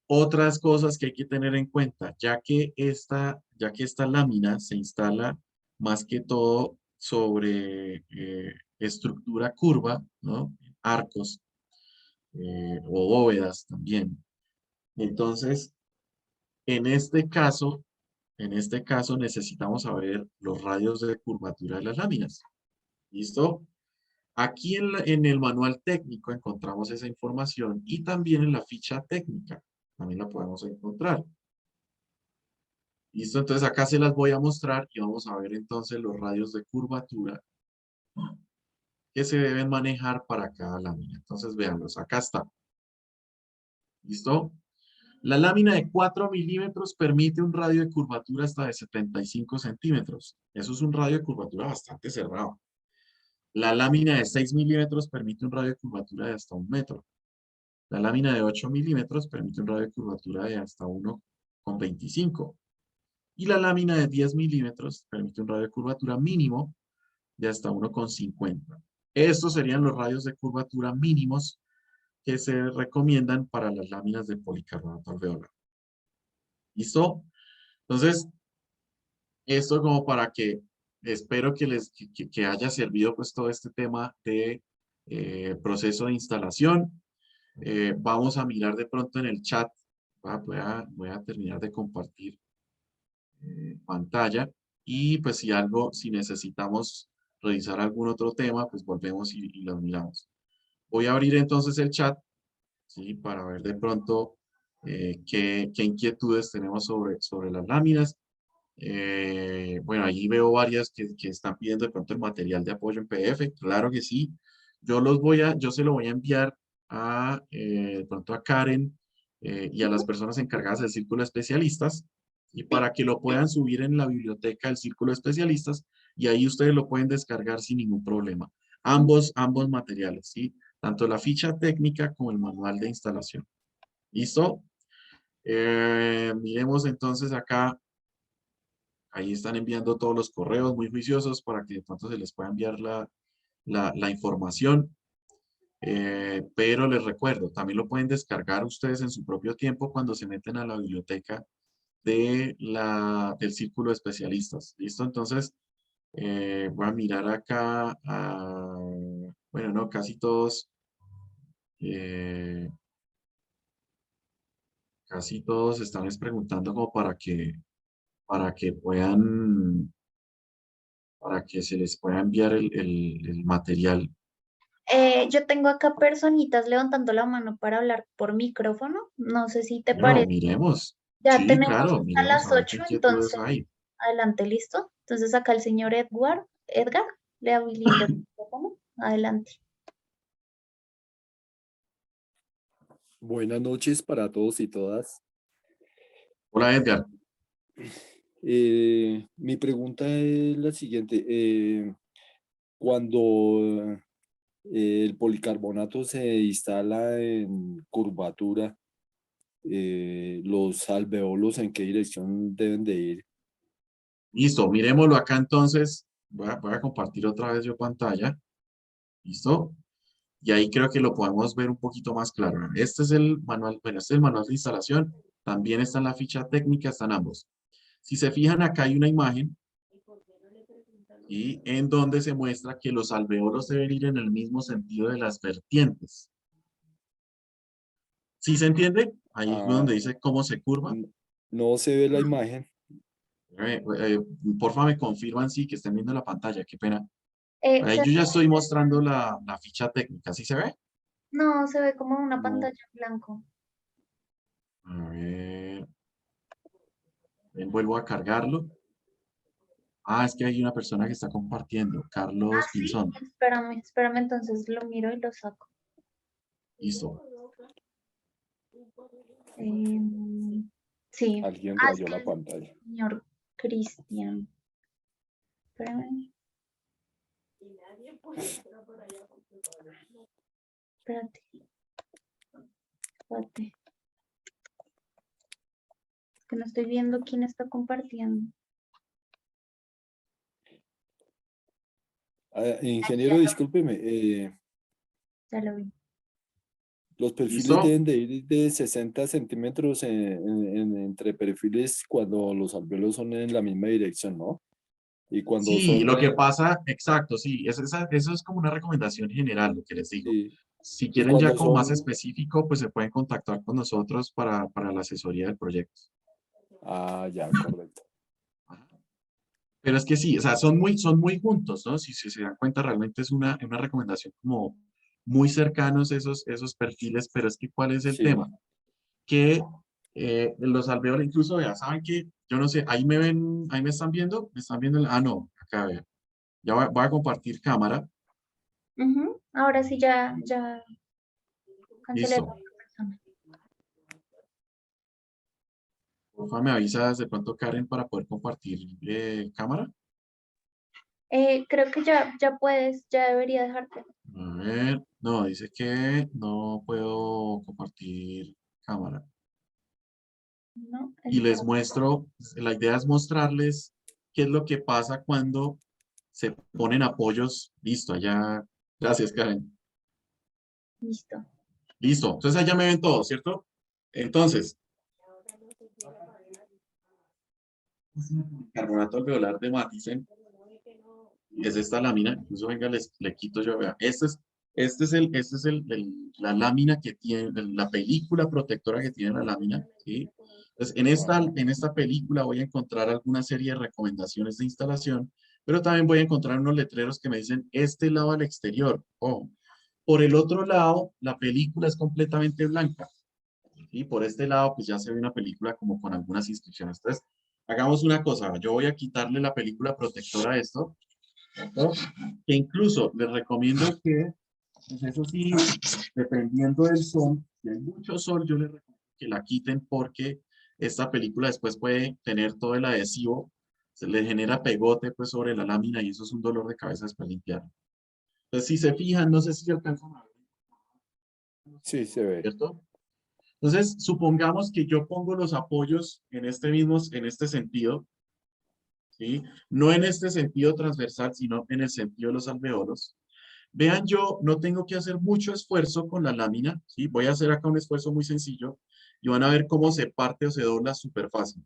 otras cosas que hay que tener en cuenta, ya que esta lámina se instala más que todo sobre estructura curva, ¿no? Arcos o bóvedas también. Entonces, en este caso, necesitamos saber los radios de curvatura de las láminas. ¿Listo? Aquí en el manual técnico encontramos esa información y también en la ficha técnica también la podemos encontrar. ¿Listo? Entonces acá se las voy a mostrar y vamos a ver entonces los radios de curvatura que se deben manejar para cada lámina. Entonces véanlos, acá está. ¿Listo? La lámina de 4 milímetros permite un radio de curvatura hasta de 75 centímetros. Eso es un radio de curvatura bastante cerrado. La lámina de 6 milímetros permite un radio de curvatura de hasta 1 metro. La lámina de 8 milímetros permite un radio de curvatura de hasta 1,25. Y la lámina de 10 milímetros permite un radio de curvatura mínimo de hasta 1,50. Estos serían los radios de curvatura mínimos que se recomiendan para las láminas de policarbonato alveolar. ¿Listo? Entonces, esto como para que espero que haya servido pues todo este tema de proceso de instalación. Vamos a mirar de pronto en el chat. Voy a terminar de compartir pantalla y pues si necesitamos revisar algún otro tema, pues volvemos y lo miramos. Voy a abrir entonces el chat, ¿sí? Para ver de pronto qué inquietudes tenemos sobre las láminas. Bueno, allí veo varias que están pidiendo de pronto el material de apoyo en PDF. Claro que sí. Yo se lo voy a enviar de pronto a Karen y a las personas encargadas del Círculo de Especialistas y para que lo puedan subir en la biblioteca del Círculo de Especialistas y ahí ustedes lo pueden descargar sin ningún problema. Ambos materiales, ¿sí? Tanto la ficha técnica como el manual de instalación. ¿Listo? Miremos entonces acá. Ahí están enviando todos los correos muy juiciosos para que de pronto se les pueda enviar la información. Pero les recuerdo, también lo pueden descargar ustedes en su propio tiempo cuando se meten a la biblioteca del Círculo de Especialistas. ¿Listo? Entonces, voy a mirar acá. Bueno, no, eh, casi todos están preguntando como para que para que se les pueda enviar el material. Yo tengo acá personitas levantando la mano para hablar por micrófono. No sé si te Bueno, parece. miremos. Ya Sí, tenemos claro, hasta miremos las a ver qué 8, inquietudes entonces, hay. adelante, ¿listo? Entonces acá el señor Edgar, le habilito el micrófono. Adelante. Buenas noches para todos y todas. Hola, Edgar. Mi pregunta es la siguiente. Cuando el policarbonato se instala en curvatura, los alveolos, ¿en qué dirección deben de ir? Listo, miremoslo acá entonces. Voy a compartir otra vez yo pantalla. ¿Listo? Y ahí creo que lo podemos ver un poquito más claro. Este es el manual, bueno, este es el manual de instalación. También está en la ficha técnica, están ambos. Si se fijan, acá hay una imagen y en donde se muestra que los alveolos deben ir en el mismo sentido de las vertientes. ¿Sí se entiende? Ahí Ah, donde dice cómo se curva. no se ve la imagen. Porfa, me confirman sí que estén viendo la pantalla, qué pena. Ahí Se- yo ya estoy mostrando la ficha técnica, ¿sí se ve? no, se ve como una No. pantalla en blanco. A ver, vuelvo a cargarlo. Ah, es que hay una persona que está compartiendo, Ah, Carlos sí, Pinzón. espérame, entonces lo miro y lo saco. Listo. Sí, Alguien es rayó que la el pantalla. señor Cristian. Espérame, espérate, espérate. Es que no estoy viendo quién está compartiendo. Ingeniero, discúlpeme. Ya lo vi. Los perfiles ¿Listo? deben de ir de 60 centímetros entre perfiles cuando los alveolos son en la misma dirección, ¿no? Y cuando Sí, son... lo que pasa, exacto, sí, eso es como una recomendación general, lo que les digo. y, Si y quieren ya cuando como más son... específico, pues se pueden contactar con nosotros para la asesoría del proyecto. Ah, ya, correcto. Ajá. Pero es que sí, o sea, son muy juntos, ¿no? Si se dan cuenta, realmente es una recomendación como muy cercanos esos perfiles, pero es que ¿cuál es el tema? Sí. Que los alveolos, incluso, vea, ¿saben qué? Yo no sé, ahí me ven, ahí me están viendo, ah, no, acá, vea. Ya voy a compartir cámara, Ujú, ahora sí ya cancelé a la listo. otra persona. Porfa, me avisas de pronto, Karen, para poder compartir cámara. Creo que ya puedes, ya debería dejarte. A ver, no, dice que no puedo compartir cámara. ¿No? Y les muestro, la idea es mostrarles qué es lo que pasa cuando se ponen apoyos. Listo, allá. Gracias, Karen. Listo. Listo. Entonces allá me ven todos, ¿cierto? Entonces, carbonato alveolar de Matisen es esta lámina. Incluso venga, le quito yo, vea. Este es la lámina que tiene, la película protectora que tiene la lámina, ¿sí? Entonces, Ajá. en esta película voy a encontrar alguna serie de recomendaciones de instalación, pero también voy a encontrar unos letreros que me dicen este lado al exterior. Oh. Por el otro lado, la película es completamente blanca. Y por este lado, pues ya se ve una película como con algunas instrucciones. Entonces, hagamos una cosa. Yo voy a quitarle la película protectora a esto, ¿no? Que incluso les recomiendo que, pues eso sí, dependiendo del sol, si hay mucho sol, yo les recomiendo que la quiten porque esta película después puede tener todo el adhesivo, se le genera pegote pues sobre la lámina y eso es un dolor de cabeza después limpiar. Entonces, si se fijan, no sé si alcanzan a ver, Sí, se ve. ¿cierto? Entonces, supongamos que yo pongo los apoyos en en este sentido, ¿sí? No en este sentido transversal, sino en el sentido de los alveolos. Vean, yo no tengo que hacer mucho esfuerzo con la lámina, ¿sí? Voy a hacer acá un esfuerzo muy sencillo y van a ver cómo se parte o se dobla súper fácil.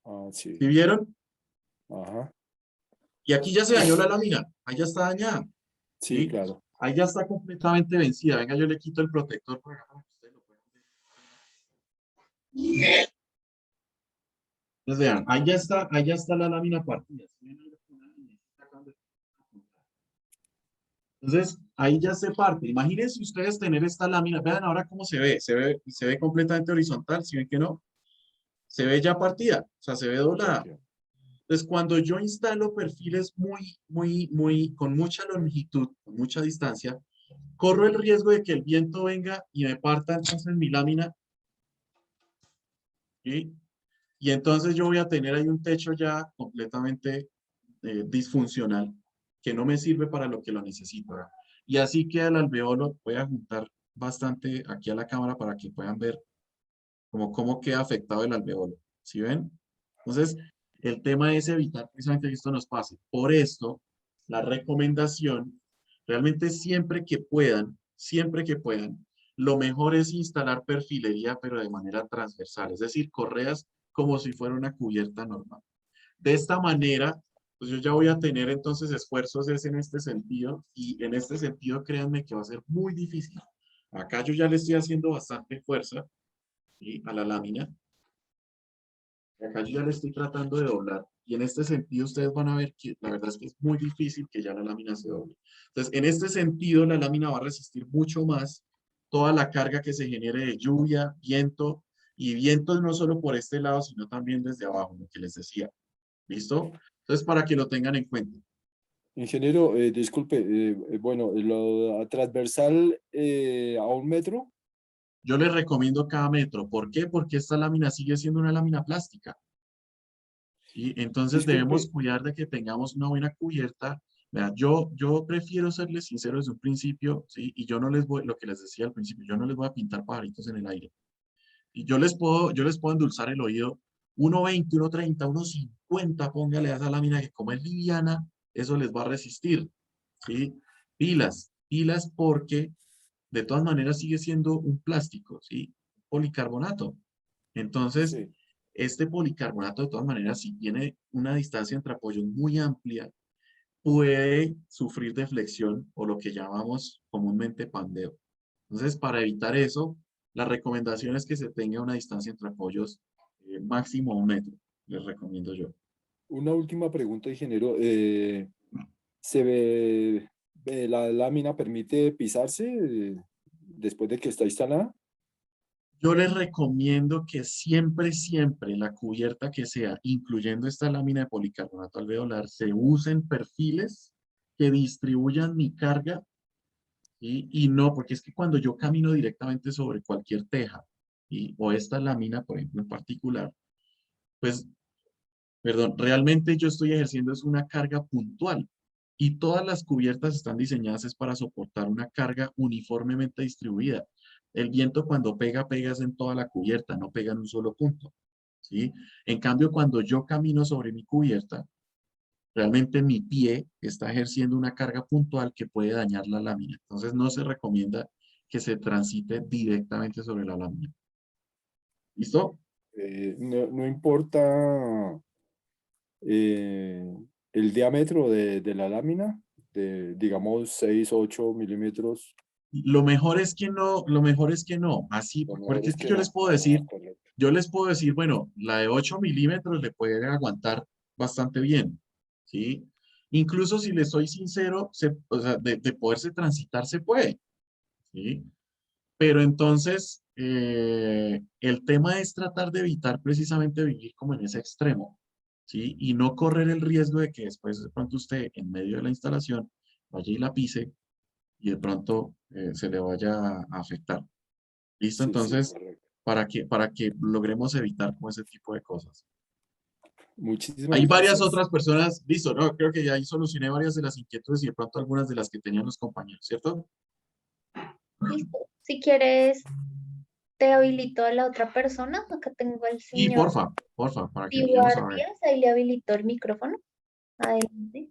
Ah, sí. ¿Sí vieron? Ajá. Y aquí ya se dañó la lámina, ahí ya está dañada, Sí, ¿sí? claro. Ahí ya está completamente vencida. Venga, yo le quito el protector por acá para que ustedes lo puedan ver. Entonces vean, ahí ya está la lámina partida. ¿Sí ven? Entonces, ahí ya se parte. Imagínense ustedes tener esta lámina. Vean ahora cómo se ve completamente horizontal. Si ven que no, se ve ya partida, o sea, se ve doblada. Partió. Entonces, cuando yo instalo perfiles con mucha longitud, con mucha distancia, corro el riesgo de que el viento venga y me parta entonces mi lámina, ¿sí? Y entonces yo voy a tener ahí un techo ya completamente disfuncional que no me sirve para lo que lo necesito. ¿Verdad? Y así queda el alveolo. Voy a juntar bastante aquí a la cámara para que puedan ver como cómo queda afectado el alveolo. ¿Sí ven? Entonces, el tema es evitar precisamente que esto nos pase. Por esto, la recomendación, realmente siempre que puedan, lo mejor es instalar perfilería, pero de manera transversal, es decir, correas como si fuera una cubierta normal. De esta manera, pues yo ya voy a tener entonces esfuerzos es en este sentido, y en este sentido, créanme que va a ser muy difícil. Acá yo ya le estoy haciendo bastante fuerza, ¿sí? A la lámina. Acá yo ya le estoy tratando de doblar. Y en este sentido ustedes van a ver que la verdad es que es muy difícil que ya la lámina se doble. Entonces, en este sentido, la lámina va a resistir mucho más toda la carga que se genere de lluvia, viento, y vientos no solo por este lado, sino también desde abajo, lo que les decía. ¿Listo? Entonces, para que lo tengan en cuenta. Ingeniero, disculpe, bueno, lo transversal a 1 metro. Yo les recomiendo cada metro. ¿Por qué? Porque esta lámina sigue siendo una lámina plástica. ¿Sí? Entonces debemos Disculpe, cuidar de que tengamos una buena cubierta. Vea, yo prefiero serles sincero desde un principio, ¿sí? Y yo no les voy, lo que les decía al principio, yo no les voy a pintar pajaritos en el aire. Y yo les puedo endulzar el oído 1,20, 1,30, 1,50, póngale a esa lámina que como es liviana, eso les va a resistir, ¿sí? Pilas porque de todas maneras sigue siendo un plástico, ¿sí? Policarbonato. Entonces, sí. este policarbonato de todas maneras, si tiene una distancia entre apoyos muy amplia, puede sufrir de flexión o lo que llamamos comúnmente pandeo. Entonces, para evitar eso, la recomendación es que se tenga una distancia entre apoyos máximo 1 metro, les recomiendo yo. Una última pregunta, ingeniero. ¿Se ve, la lámina permite pisarse después de que está instalada? Yo les recomiendo que siempre la cubierta que sea, incluyendo esta lámina de policarbonato alveolar, se usen perfiles que distribuyan mi carga. Y no, porque es que cuando yo camino directamente sobre cualquier teja o esta lámina, por ejemplo, en particular, pues, perdón, realmente yo estoy ejerciendo es una carga puntual y todas las cubiertas están diseñadas es para soportar una carga uniformemente distribuida. El viento cuando pega, pega es en toda la cubierta, no pega en un solo punto, ¿sí? En cambio, cuando yo camino sobre mi cubierta, realmente mi pie está ejerciendo una carga puntual que puede dañar la lámina. Entonces no se recomienda que se transite directamente sobre la lámina. ¿Listo? No importa eh, el diámetro de la lámina, de digamos 6, 8 milímetros. Lo mejor es que no. Así, Lo mejor porque es es que que no. Ah, correcto. yo les puedo decir, bueno, la de 8 milímetros le puede aguantar bastante bien, ¿sí? Incluso si les soy sincero, o sea, de poderse transitar se puede, ¿sí? Pero entonces, el tema es tratar de evitar precisamente vivir como en ese extremo, ¿sí? Y no correr el riesgo de que después de pronto usted en medio de la instalación vaya y la pise y de pronto se le vaya a afectar. ¿Listo? Sí, sí, Entonces, correcto. para que logremos evitar como ese tipo de cosas. Muchísimas Hay varias gracias. otras personas, listo, ¿no? Creo que ya ahí solucioné varias de las inquietudes y de pronto algunas de las que tenían los compañeros, ¿cierto? Listo. Si quieres, te habilito a la otra persona. Acá tengo al Y señor porfa, para que miremos a ver. Díaz. Ahí le habilito el micrófono. Adelante.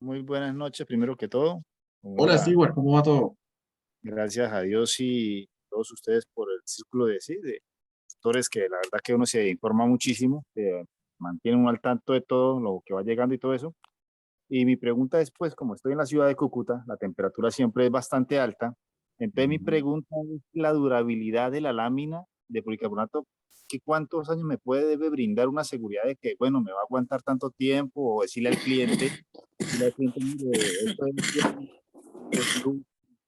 Muy buenas noches, primero que todo. Como Hola, la, Stewart, ¿cómo va todo? gracias a Dios y todos ustedes por el círculo de, sí, de actores que la verdad que uno se informa muchísimo, se mantiene uno al tanto de todo lo que va llegando y todo eso. Y mi pregunta es, pues, como estoy en la ciudad de Cúcuta, la temperatura siempre es bastante alta. Entonces mi pregunta es la durabilidad de la lámina de policarbonato. ¿Qué cuántos años me debe brindar una seguridad de que, bueno, me va a aguantar tanto tiempo? O decirle al cliente, mire, esto es luz,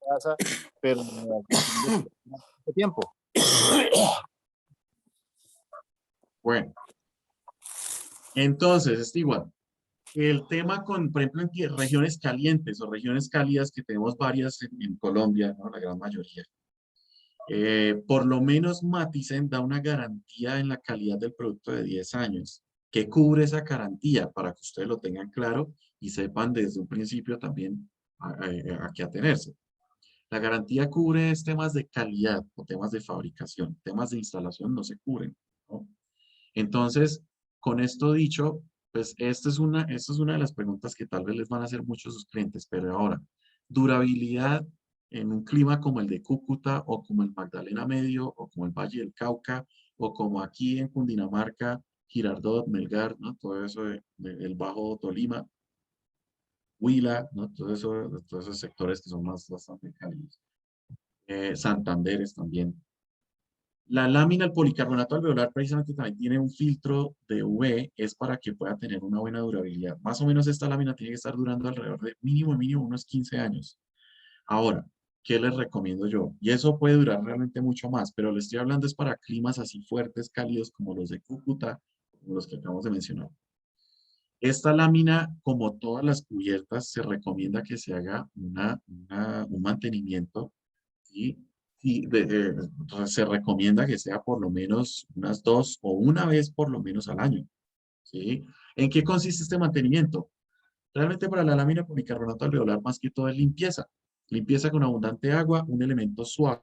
casa, pero ¿cuánto tiempo? Bueno, entonces, Stewart, el tema con, por ejemplo, en regiones calientes o regiones cálidas, que tenemos varias en Colombia, ¿no? La gran mayoría. Por lo menos Matisen da una garantía en la calidad del producto de 10 años. ¿Qué cubre esa garantía? Para que ustedes lo tengan claro y sepan desde un principio también a qué atenerse. La garantía cubre temas de calidad o temas de fabricación. Temas de instalación no se cubren, ¿no? Entonces, con esto dicho, pues esta es una de las preguntas que tal vez les van a hacer muchos sus clientes, pero ahora, durabilidad en un clima como el de Cúcuta o como el Magdalena Medio o como el Valle del Cauca o como aquí en Cundinamarca, Girardot, Melgar, ¿no? Todo eso el Bajo Tolima, Huila, ¿no? Todos esos sectores que son más bastante cálidos. Santanderes también. La lámina, el policarbonato alveolar, precisamente también tiene un filtro de UV, es para que pueda tener una buena durabilidad. Más o menos esta lámina tiene que estar durando alrededor de mínimo unos 15 años. Ahora, ¿qué les recomiendo yo? Y eso puede durar realmente mucho más, pero les estoy hablando es para climas así fuertes, cálidos, como los de Cúcuta, como los que acabamos de mencionar. Esta lámina, como todas las cubiertas, se recomienda que se haga un mantenimiento, ¿sí? Se recomienda que sea por lo menos unas 2 o 1 vez por lo menos al año, ¿sí? ¿En qué consiste este mantenimiento? Realmente para la lámina policarbonato alveolar más que todo es limpieza. Limpieza con abundante agua, un elemento suave,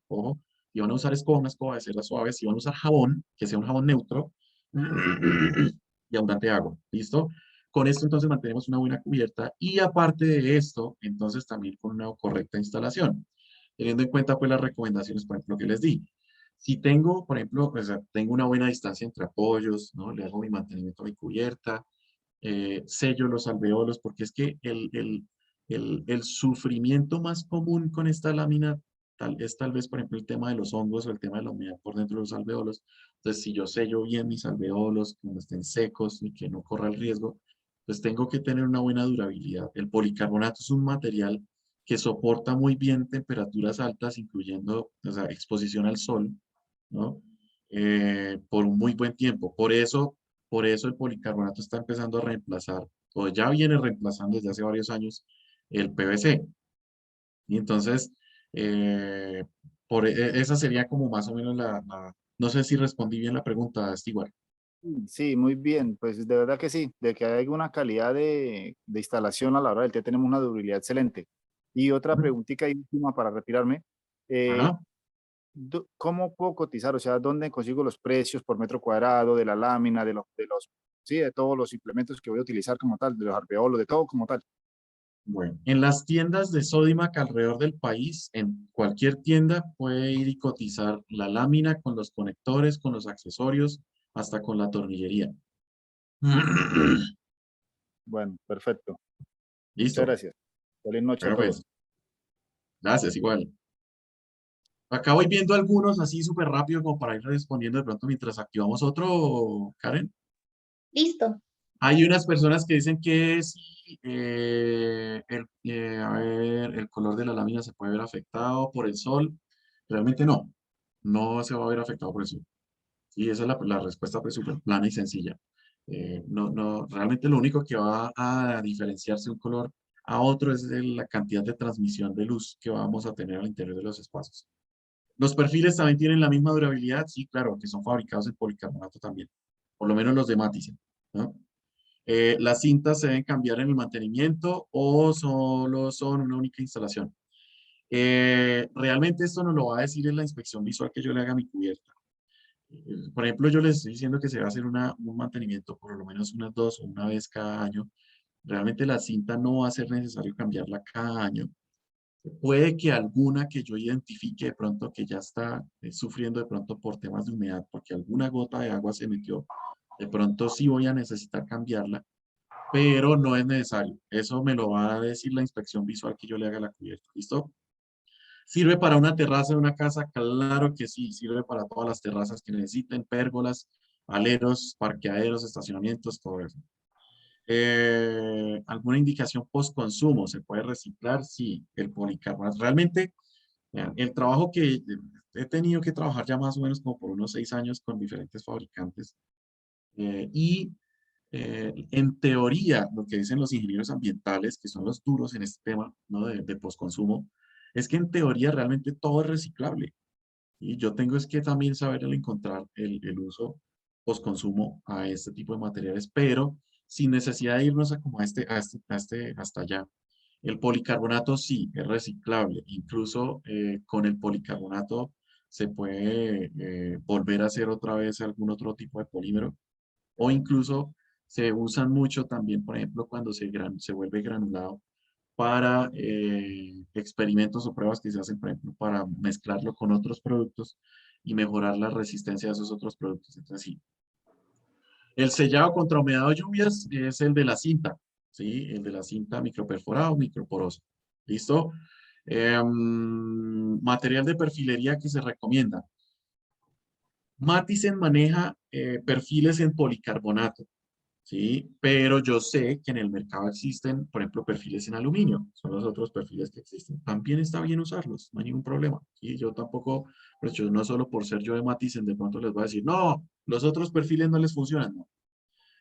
ojo, si van a usar escoba, una escoba de cerda suave, si van a usar jabón, que sea un jabón neutro, y abundante agua, ¿listo? Con esto entonces mantenemos una buena cubierta y aparte de esto, entonces también con una correcta instalación, teniendo en cuenta pues las recomendaciones, por ejemplo, que les di. Si tengo, por ejemplo, o sea, tengo una buena distancia entre apoyos, ¿no? Le hago mi mantenimiento a mi cubierta, sello los alveolos, porque es que el sufrimiento más común con esta lámina es tal vez, por ejemplo, el tema de los hongos o el tema de la humedad por dentro de los alveolos. Entonces, si yo sello bien mis alveolos, que no estén secos y que no corra el riesgo, pues tengo que tener una buena durabilidad. El policarbonato es un material que soporta muy bien temperaturas altas, incluyendo, o sea, exposición al sol, ¿no? Por un muy buen tiempo. Por eso el policarbonato está empezando a reemplazar, o ya viene reemplazando desde hace varios años, el PVC. Y entonces, eh, esa sería como más o menos no sé si respondí bien la pregunta, Stewart. Sí, muy bien, pues de verdad que sí, de que hay una calidad de instalación a la hora del té tenemos una durabilidad excelente. Y otra preguntita y última para retirarme, eh, Ajá. ¿cómo puedo cotizar? O sea, ¿dónde consigo los precios por metro cuadrado de la lámina, sí, de todos los implementos que voy a utilizar como tal, de los alveolos, de todo como tal? Bueno, en las tiendas de Sodimac alrededor del país, en cualquier tienda puede ir y cotizar la lámina con los conectores, con los accesorios, hasta con la tornillería. Bueno, perfecto. Muchas Listo. gracias. Feliz noche a Bueno, todos. pues, gracias, igual. Acá voy viendo algunos así súper rápido como para ir respondiendo de pronto mientras activamos otro, Karen. Listo. Hay unas personas que dicen que sí, a ver, el color de la lámina se puede ver afectado por el sol. Realmente no, no se va a ver afectado por el sol. Y esa es la respuesta pues súper plana y sencilla. Realmente lo único que va a diferenciarse un color a otro es la cantidad de transmisión de luz que vamos a tener al interior de los espacios. Los perfiles también tienen la misma durabilidad, sí, claro, que son fabricados en policarbonato también, por lo menos los de Matisen, ¿no? Las cintas se deben cambiar en el mantenimiento o solo son una única instalación. Realmente esto nos lo va a decir en la inspección visual que yo le haga a mi cubierta. Por ejemplo, yo les estoy diciendo que se va a hacer un mantenimiento por lo menos unas 2 o 1 vez cada año. Realmente la cinta no va a ser necesario cambiarla cada año. Puede que alguna que yo identifique de pronto que ya está sufriendo de pronto por temas de humedad, porque alguna gota de agua se metió, de pronto sí voy a necesitar cambiarla, pero no es necesario. Eso me lo va a decir la inspección visual que yo le haga a la cubierta. ¿Listo? ¿Sirve para una terraza de una casa? Claro que sí, sirve para todas las terrazas que necesiten, pérgolas, aleros, parqueaderos, estacionamientos, todo eso. ¿Alguna indicación post-consumo? ¿Se puede reciclar? Sí, el policarbonato. Realmente, vean, el trabajo que he tenido que trabajar ya más o menos como por unos 6 años con diferentes fabricantes en teoría, lo que dicen los ingenieros ambientales, que son los duros en este tema, ¿no? de postconsumo, Es que en teoría realmente todo es reciclable. Y yo tengo es que también saber encontrar el uso postconsumo a este tipo de materiales, pero sin necesidad de irnos a como hasta allá. El policarbonato sí es reciclable. Incluso con el policarbonato se puede volver a hacer otra vez algún otro tipo de polímero. O incluso se usan mucho también, por ejemplo, cuando se vuelve granulado para experimentos o pruebas que se hacen, por ejemplo, para mezclarlo con otros productos y mejorar la resistencia de esos otros productos. Entonces, sí. El sellado contra humedad o lluvias es el de la cinta, ¿sí? El de la cinta microperforado, microporoso. ¿Listo? Material de perfilería que se recomienda. Matisen maneja perfiles en policarbonato. ¿Sí? Pero yo sé que en el mercado existen, por ejemplo, perfiles en aluminio, son los otros perfiles que existen. También está bien usarlos, no hay ningún problema. Y yo tampoco, pues yo no solo por ser yo de Matisen, de pronto les voy a decir, no, los otros perfiles no les funcionan, no.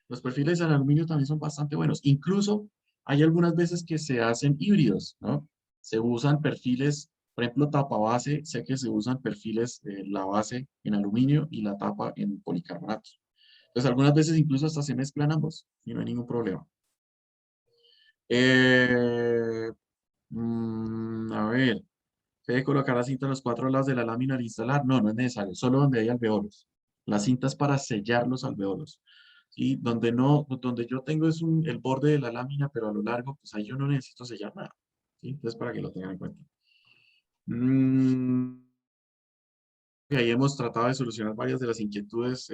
Los perfiles en aluminio también son bastante buenos. Incluso hay algunas veces que se hacen híbridos, ¿no? Se usan perfiles, por ejemplo, tapa base, sé que se usan perfiles, la base en aluminio y la tapa en policarbonato. Entonces, algunas veces incluso hasta se mezclan ambos y no hay ningún problema. Eh, a ver, ¿se debe colocar la cinta en los 4 lados de la lámina al instalar? No, no es necesario, solo donde hay alveolos. La cinta es para sellar los alveolos. ¿Sí? Donde no, donde yo tengo es el borde de la lámina, pero a lo largo, pues ahí yo no necesito sellar nada. ¿Sí? Entonces, para que lo tengan en cuenta. Y ahí hemos tratado de solucionar varias de las inquietudes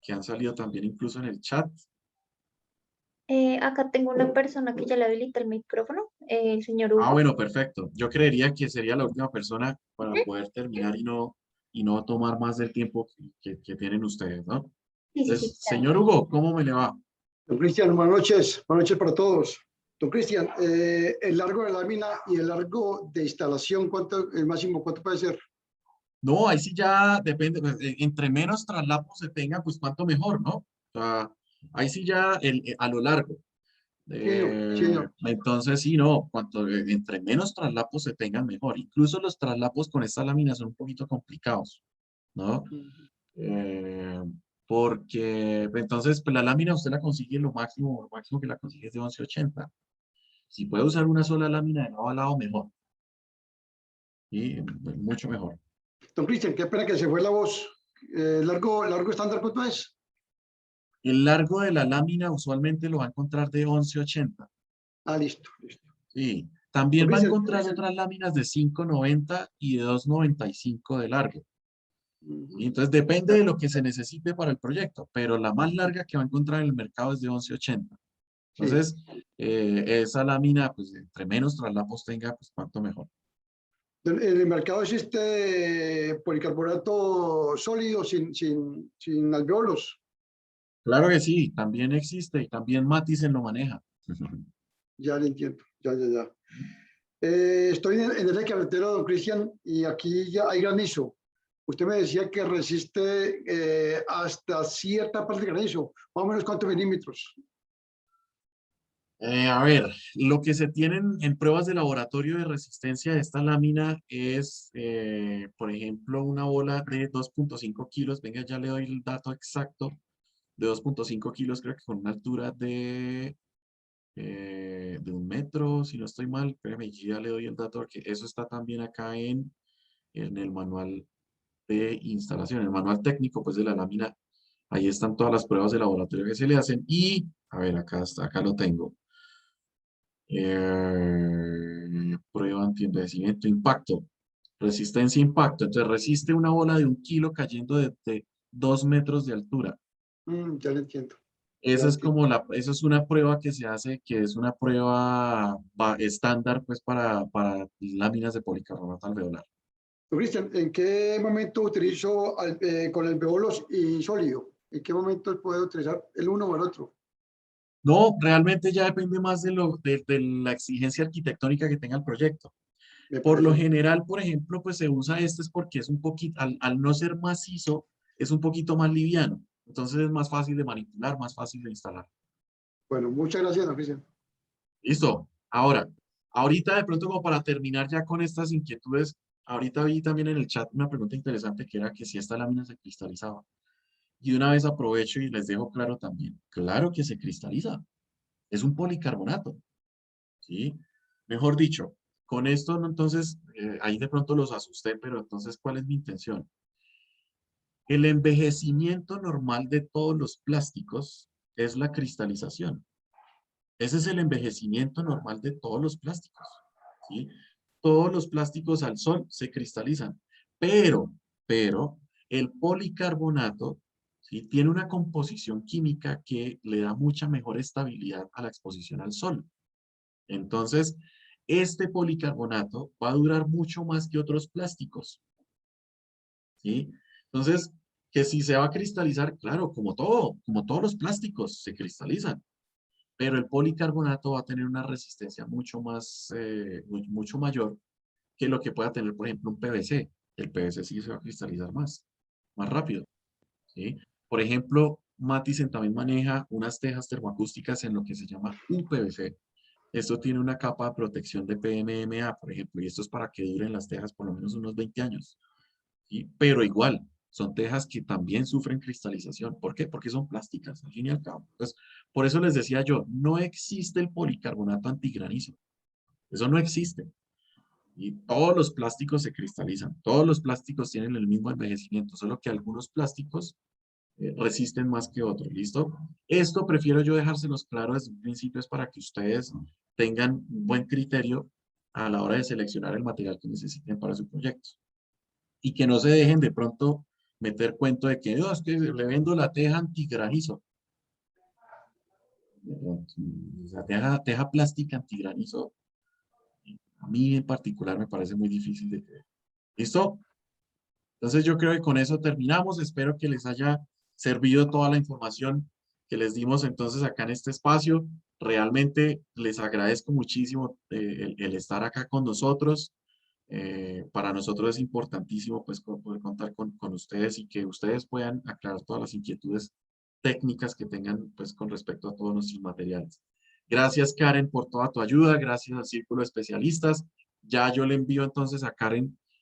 que han salido también incluso en el chat. Acá tengo una persona que ya le habilita el micrófono, el señor Ah, Hugo. bueno, perfecto. Yo creería que sería la última persona para Ujú. poder terminar y no tomar más del tiempo que tienen ustedes, ¿no? Sí, sí, sí, Entonces, claro. señor Hugo, ¿cómo me le va? Don Cristian, buenas noches para todos. Don Cristian, el largo de la lámina y el largo de instalación, el máximo, ¿cuánto puede ser? No, ahí sí ya depende, pues, entre menos traslapos se tenga, pues cuánto mejor, ¿no? O sea, ahí sí ya a lo largo. Sí, señor, sí, señor. Entonces, sí, no, entre menos traslapos se tengan, mejor. Incluso los traslapos con esta lámina son un poquito complicados, ¿no? Eh, Porque pues, entonces pues, la lámina usted la consigue lo máximo que la consigue es de 1180. Si puede usar una sola lámina de lado a lado, mejor. Y mucho mejor. Don Cristian, qué pena que se fue la voz. Largo estándar, ¿cuánto es? El largo de la lámina usualmente lo va a encontrar de 1180. Ah, listo, listo. Sí. Don También va a Cristian, encontrar otras láminas de 590 y de 295 de largo. Y entonces depende de lo que se necesite para el proyecto, pero la más larga que va a encontrar en el mercado es de 1180. sí. Entonces, esa lámina, pues entre menos traslapos tenga, pues cuanto mejor. En el mercado existe policarbonato sólido sin alveolos. Claro que sí, también existe y también Matisen lo maneja. Ya le entiendo, ya. Estoy en el carretero, don Cristian, y aquí ya hay granizo. Usted me decía que resiste hasta cierta parte de granizo, más o menos cuántos milímetros. A ver, lo que se tienen en pruebas de laboratorio de resistencia de esta lámina es, por ejemplo, una bola de 2.5 kilos. Venga, ya le doy el dato exacto de 2.5 kilos, creo que con una altura de 1 metro, si no estoy mal. Espérame, ya le doy el dato porque eso está también acá en el manual de instalación, el manual técnico pues de la lámina. Ahí están todas las pruebas de laboratorio que se le hacen y, a ver, acá está, acá lo tengo. Prueba anti-envejecimiento, impacto, resistencia, impacto. Entonces resiste una bola de 1 kilo cayendo de 2 metros de altura. Ya le entiendo. Esa es como esa es una prueba que se hace, que es una prueba estándar pues para láminas de policarbonato alveolar. Don Cristian, ¿en qué momento utilizo con el alveolos y sólido? ¿En qué momento puedo utilizar el uno o el otro? No, realmente ya depende más de la exigencia arquitectónica que tenga el proyecto. Me Por lo parece. general, por ejemplo, pues se usa es porque es un poquito, al no ser macizo, es un poquito más liviano. Entonces es más fácil de manipular, más fácil de instalar. Bueno, muchas gracias, don Cristian. Listo. Ahora, Ahorita de pronto como para terminar ya con estas inquietudes, ahorita vi también en el chat una pregunta interesante que era que si esta lámina se cristalizaba. Y de una vez aprovecho y les dejo claro también. Claro que se cristaliza. Es un policarbonato. ¿Sí? Mejor dicho, con esto, ¿no? Entonces, ahí de pronto los asusté, pero entonces, ¿cuál es mi intención? El envejecimiento normal de todos los plásticos es la cristalización. Ese es el envejecimiento normal de todos los plásticos. ¿Sí? Todos los plásticos al sol se cristalizan, pero el policarbonato, ¿sí? Tiene una composición química que le da mucha mejor estabilidad a la exposición al sol. Entonces, este policarbonato va a durar mucho más que otros plásticos. ¿Sí? Entonces, que si se va a cristalizar, claro, como todo, como todos los plásticos se cristalizan, pero el policarbonato va a tener una resistencia mucho más, mucho mayor que lo que pueda tener, por ejemplo, un PVC. El PVC sí se va a cristalizar más rápido. ¿Sí? Por ejemplo, Matisen también maneja unas tejas termoacústicas en lo que se llama UPVC. Esto tiene una capa de protección de PMMA, por ejemplo, y esto es para que duren las tejas por lo menos unos 20 años. ¿Sí? Pero igual, son tejas que también sufren cristalización. ¿Por qué? Porque son plásticas, al fin y al cabo. Entonces, por eso les decía yo, no existe el policarbonato antigranizo. Eso no existe. Y todos los plásticos se cristalizan. Todos los plásticos tienen el mismo envejecimiento, solo que algunos plásticos resisten más que otros. ¿Listo? Esto prefiero yo dejárselos claro desde un principio, es para que ustedes tengan un buen criterio a la hora de seleccionar el material que necesiten para su proyecto. Y que no se dejen de pronto meter cuento de que, no, es que le vendo la teja antigranizo. La teja plástica antigranizo, a mí en particular me parece muy difícil de creer. ¿Listo? Entonces yo creo que con eso terminamos. Espero que les haya servido toda la información que les dimos entonces acá en este espacio. Realmente les agradezco muchísimo el estar acá con nosotros. Para nosotros es importantísimo pues poder contar con ustedes y que ustedes puedan aclarar todas las inquietudes técnicas que tengan pues con respecto a todos nuestros materiales. Gracias Karen por toda tu ayuda, gracias al Círculo de Especialistas. Ya yo le envío entonces a Karen